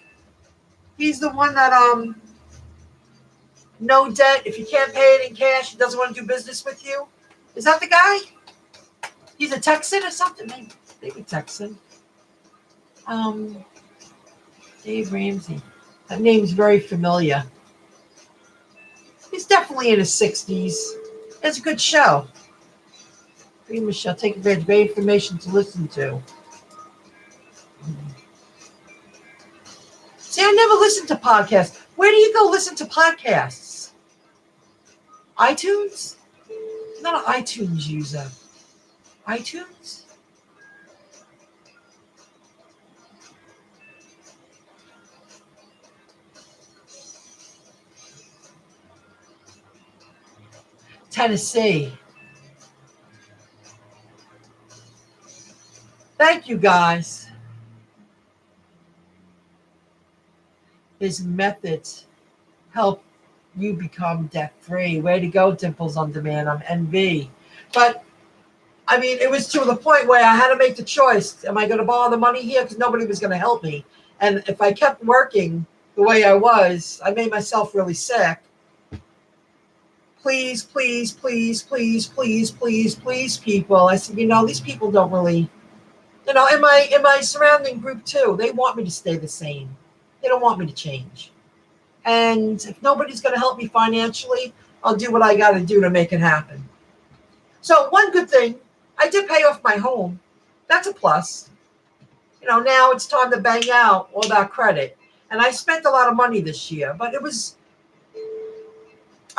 Speaker 1: He's the one that no debt. If you can't pay it in cash, he doesn't want to do business with you. Is that the guy? He's a Texan or something? Maybe Texan. Dave Ramsey. That name's very familiar. He's definitely in his 60s. It's a good show. Michelle, take advantage of information to listen to. See, I never listen to podcasts. Where do you go listen to podcasts? iTunes? I'm not an iTunes user. iTunes? Tennessee. Thank you, guys. His methods help you become debt-free. Way to go, Dimples on Demand. I'm NV. But, I mean, it was to the point where I had to make the choice. Am I going to borrow the money here? Because nobody was going to help me. And if I kept working the way I was, I made myself really sick. Please, please, please, please, please, please, please, people. I said, these people don't really... in my surrounding group too, they want me to stay the same. They don't want me to change. And if nobody's going to help me financially, I'll do what I got to do to make it happen. So one good thing, I did pay off my home. That's a plus. Now it's time to bang out all that credit. And I spent a lot of money this year, but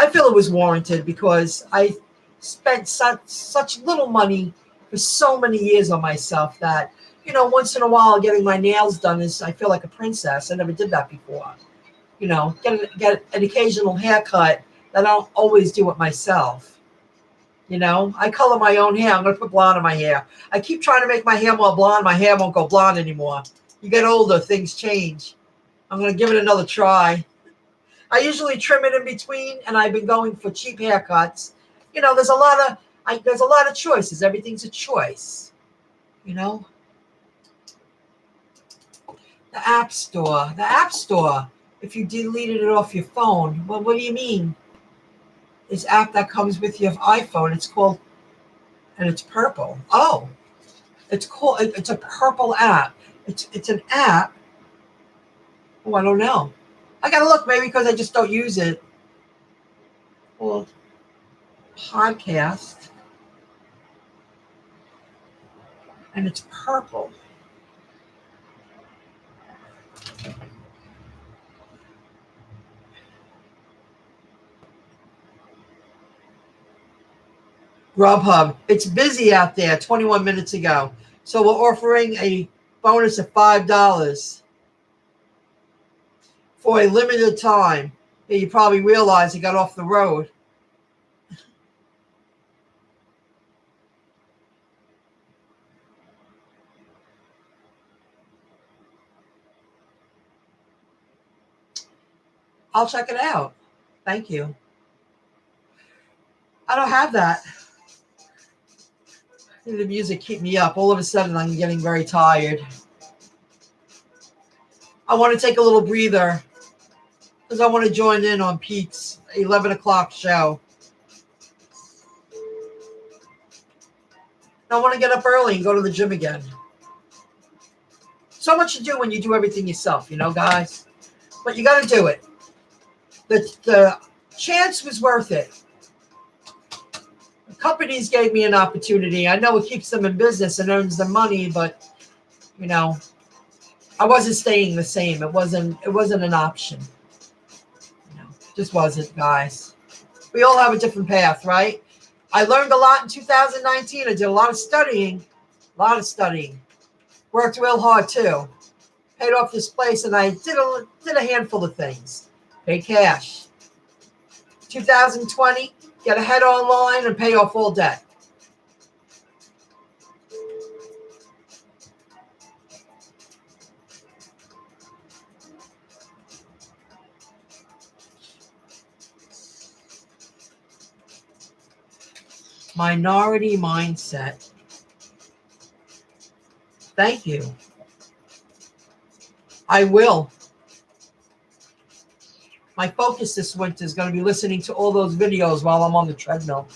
Speaker 1: I feel it was warranted because I spent such little money for so many years on myself that, once in a while getting my nails done I feel like a princess. I never did that before. Get an occasional haircut that I don't always do it myself. I color my own hair. I'm going to put blonde in my hair. I keep trying to make my hair more blonde. My hair won't go blonde anymore. You get older, things change. I'm going to give it another try. I usually trim it in between, and I've been going for cheap haircuts. There's a lot of choices. Everything's a choice. The App Store. The App Store. If you deleted it off your phone, well, what do you mean? This app that comes with your iPhone, it's called, and it's purple. Oh, it's a purple app. It's an app. Oh, I don't know. I gotta look, maybe because I just don't use it. Well, podcast. And it's purple. GrubHub. It's busy out there 21 minutes ago. So we're offering a bonus of $5 for a limited time. You probably realize it got off the road. I'll check it out. Thank you. I don't have that. The music keep me up. All of a sudden, I'm getting very tired. I want to take a little breather because I want to join in on Pete's 11 o'clock show. I want to get up early and go to the gym again. So much to do when you do everything yourself, guys. But you got to do it. The chance was worth it. Companies gave me an opportunity. I know it keeps them in business and earns them money, but I wasn't staying the same. It wasn't an option. Just wasn't, guys. We all have a different path, right? I learned a lot in 2019. I did a lot of studying. Worked real hard too. Paid off this place, and I did a handful of things. Paid cash. 2020, get ahead online and pay off all debt. Minority mindset. Thank you. I will. My focus this winter is going to be listening to all those videos while I'm on the treadmill.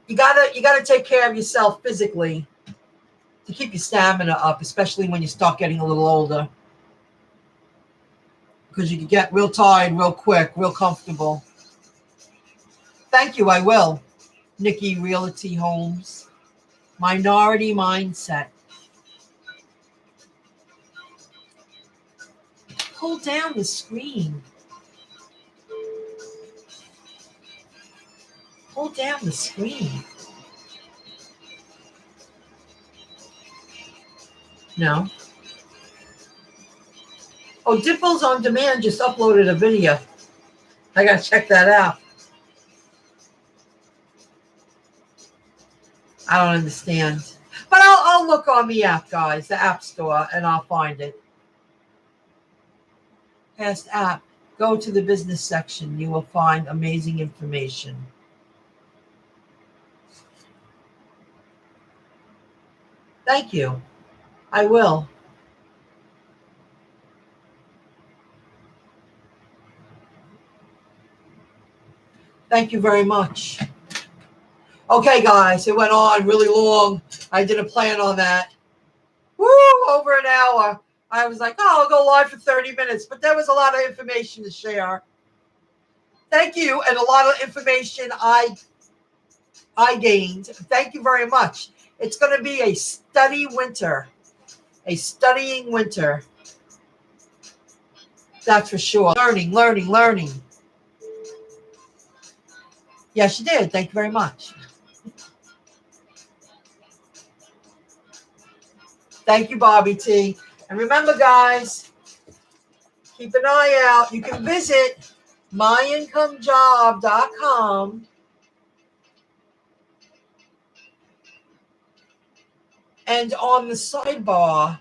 Speaker 1: You gotta take care of yourself physically to keep your stamina up, especially when you start getting a little older. Because you can get real tired real quick, real comfortable. Thank you, I will. Nikki Realty Homes. Minority mindset. Pull down the screen. Pull down the screen. No. Oh, Dimples on Demand just uploaded a video. I gotta check that out. I don't understand. But I'll look on the app, guys, the app store, and I'll find it. Past app. Go to the business section. You will find amazing information. Thank you. I will. Thank you very much. Okay, guys, it went on really long. I didn't plan on that. Woo, over an hour. I was like, oh, I'll go live for 30 minutes, but there was a lot of information to share. Thank you, and a lot of information I gained. Thank you very much. It's going to be a study winter, a studying winter. That's for sure. Learning, learning, learning. Yes, you did. Thank you very much. Thank you, Bobby T. And remember, guys, keep an eye out. You can visit MyIncomeJob.com. And on the sidebar,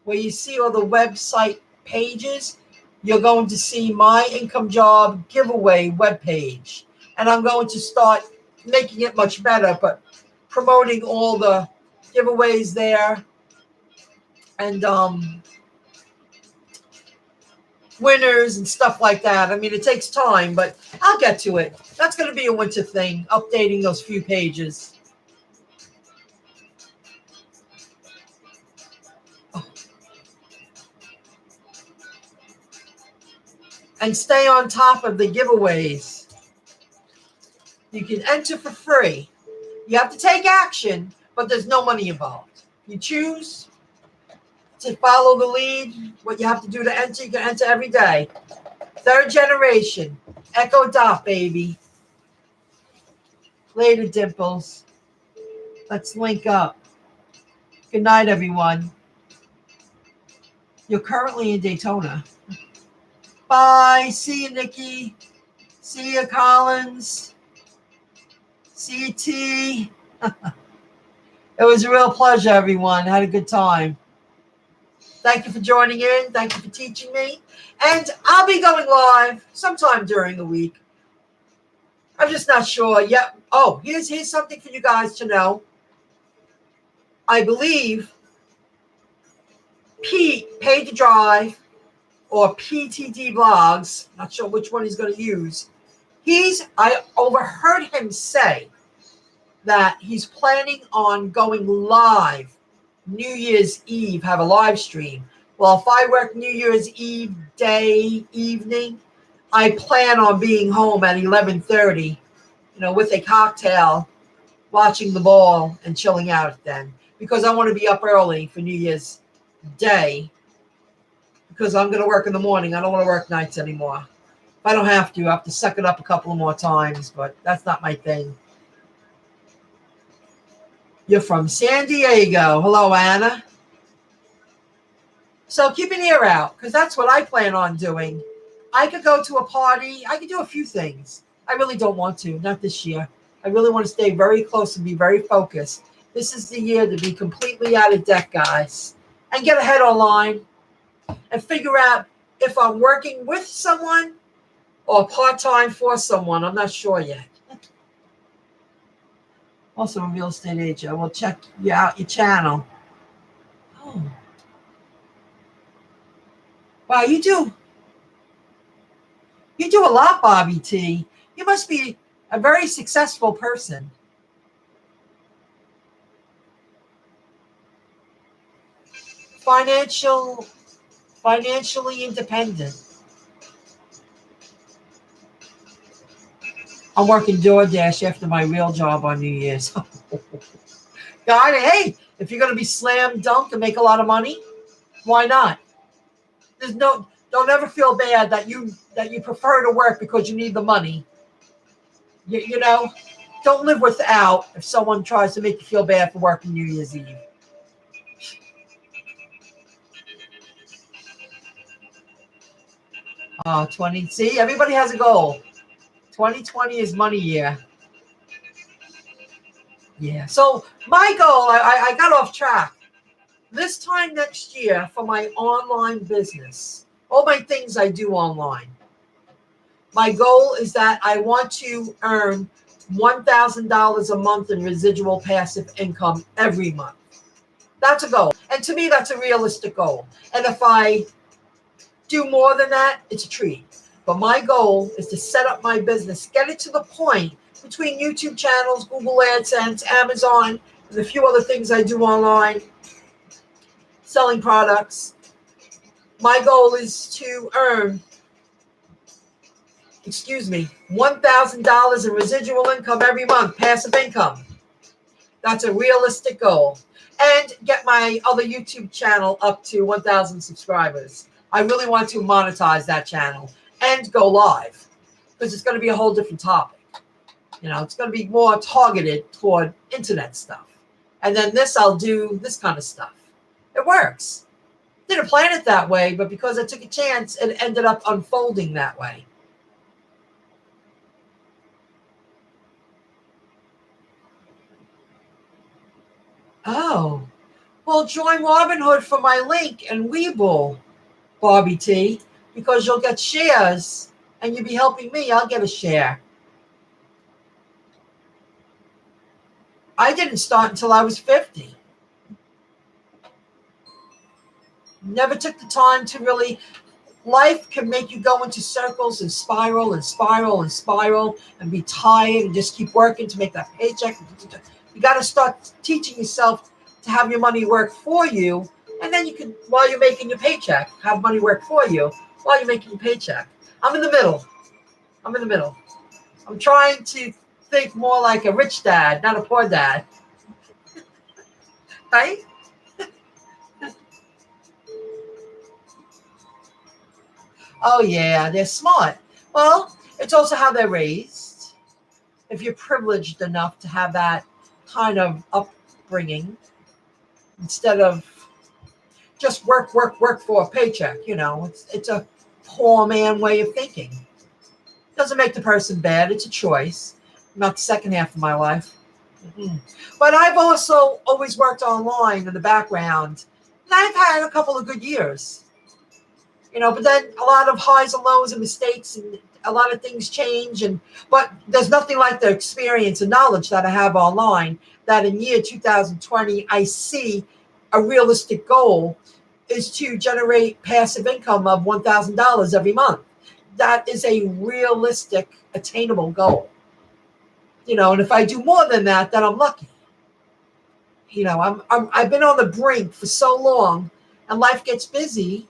Speaker 1: where you see all the website pages, you're going to see My Income Job giveaway webpage. And I'm going to start making it much better, but promoting all the giveaways there. And winners and stuff like that. I mean, it takes time, but I'll get to it. That's going to be a winter thing, updating those few pages. And stay on top of the giveaways. You can enter for free. You have to take action, but there's no money involved. You choose to follow the lead. What you have to do to enter, you can enter every day. Third generation. Echo Dot, baby. Later, Dimples. Let's link up. Good night, everyone. You're currently in Daytona. Bye. See you, Nikki. See you, Collins. See you, T. It was a real pleasure, everyone. Had a good time. Thank you for joining in. Thank you for teaching me. And I'll be going live sometime during the week. I'm just not sure yet. Oh, here's something for you guys to know. I believe Pete, Paid to Drive, or PTD Blogs, not sure which one he's going to use. I overheard him say that he's planning on going live New Year's Eve, have a live stream. Well, if I work New Year's Eve day, evening, I plan on being home at 11:30, with a cocktail, watching the ball and chilling out then. Because I want to be up early for New Year's Day. Because I'm going to work in the morning. I don't want to work nights anymore. If I don't have to, I have to suck it up a couple of more times, but that's not my thing. You're from San Diego. Hello, Anna. So keep an ear out, because that's what I plan on doing. I could go to a party. I could do a few things. I really don't want to, not this year. I really want to stay very close and be very focused. This is the year to be completely out of debt, guys, and get ahead online and figure out if I'm working with someone or part-time for someone. I'm not sure yet. Also a real estate agent. I will check you out your channel. Oh. Wow, you do a lot, Bobby T. You must be a very successful person. Financially independent. I'm working DoorDash after my real job on New Year's. God, hey, if you're going to be slam dunk and make a lot of money, why not? Don't ever feel bad that you prefer to work because you need the money. You know, don't live without if someone tries to make you feel bad for working New Year's Eve. Oh, 20. See, everybody has a goal. 2020 is money year. Yeah. So my goal, I got off track. This time next year for my online business, all my things I do online, my goal is that I want to earn $1,000 a month in residual passive income every month. That's a goal. And to me, that's a realistic goal. And if I do more than that, it's a treat. But my goal is to set up my business, get it to the point between YouTube channels, Google AdSense, Amazon, and a few other things I do online, selling products. My goal is to earn, $1,000 in residual income every month, passive income. That's a realistic goal. And get my other YouTube channel up to 1,000 subscribers. I really want to monetize that channel and go live because it's going to be a whole different topic. You know, it's going to be more targeted toward internet stuff. And then I'll do this kind of stuff. It works. Didn't plan it that way, but because I took a chance, it ended up unfolding that way. Oh, well, join Robinhood for my link and Webull, Bobby T, because you'll get shares and you'll be helping me. I'll get a share. I didn't start until I was 50. Never took the time to really. Life can make you go into circles and spiral and spiral and spiral and be tired and just keep working to make that paycheck. You got to start teaching yourself to have your money work for you. And then you can, while you're making your paycheck, have money work for you while you're making your paycheck. I'm in the middle. I'm trying to think more like a rich dad, not a poor dad. Right? Oh, yeah, they're smart. Well, it's also how they're raised. If you're privileged enough to have that kind of upbringing, instead of just work for a paycheck, it's a poor man way of thinking. Doesn't make the person bad. It's a choice. Not the second half of my life. Mm-hmm. But I've also always worked online in the background. And I've had a couple of good years. But then a lot of highs and lows and mistakes and a lot of things change. But there's nothing like the experience and knowledge that I have online that in year 2020, I see a realistic goal is to generate passive income of $1,000 every month. That is a realistic, attainable goal. And if I do more than that, then I'm lucky. I've been on the brink for so long, and life gets busy.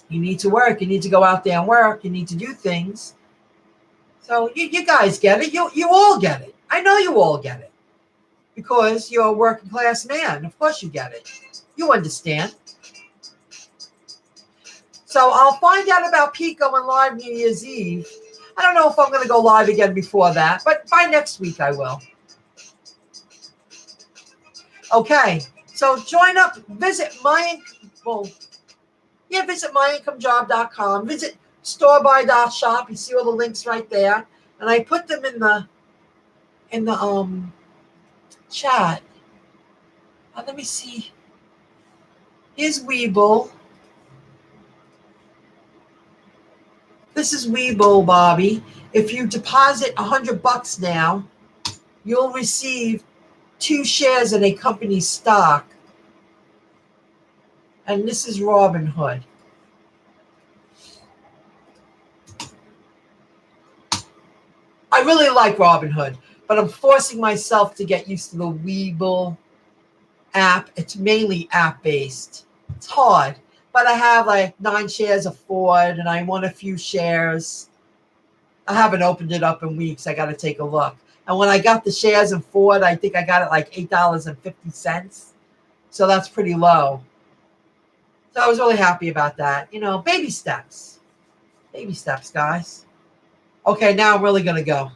Speaker 1: You need to work. You need to go out there and work. You need to do things. So you guys get it. You all get it. I know you all get it because you're a working class man. Of course you get it. You understand. So I'll find out about Pete going live New Year's Eve. I don't know if I'm going to go live again before that, but by next week I will. Okay, so join up, visit MyIncomeJob.com, visit storebuy.shop. You see all the links right there, and I put them in the chat. Let me see. Here's Webull. This is Webull, Bobby. If you deposit $100 now, you'll receive 2 shares in a company's stock. And this is Robinhood. I really like Robinhood, but I'm forcing myself to get used to the Webull app. It's mainly app-based. It's hard, but I have like 9 shares of Ford, and I won a few shares. I haven't opened it up in weeks. I got to take a look. And when I got the shares in Ford, I think I got it like $8.50. So that's pretty low. So I was really happy about that. You know, baby steps. Baby steps, guys. Okay, now I'm really going to go.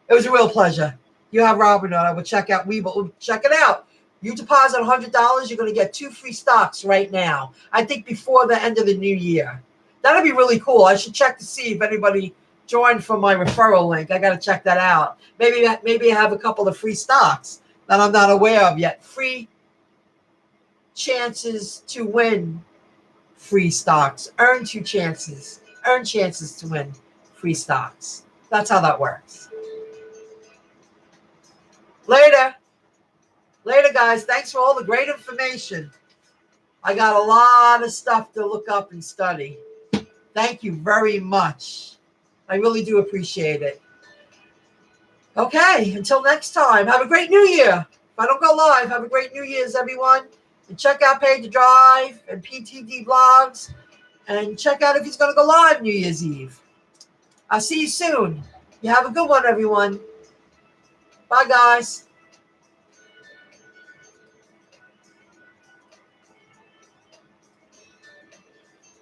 Speaker 1: It was a real pleasure. You have Robinhood. I will check out Webull. Check it out. You deposit $100, you're going to get 2 free stocks right now. I think before the end of the new year. That'd be really cool. I should check to see if anybody joined from my referral link. I got to check that out. Maybe I have a couple of free stocks that I'm not aware of yet. Free chances to win free stocks. Earn 2 chances. Earn chances to win free stocks. That's how that works. Later. Later, guys. Thanks for all the great information. I got a lot of stuff to look up and study. Thank you very much. I really do appreciate it. Okay, until next time, have a great New Year. If I don't go live, have a great New Year's, everyone. And check out Pay to Drive and PTD Blogs. And check out if he's going to go live New Year's Eve. I'll see you soon. You have a good one, everyone. Bye, guys.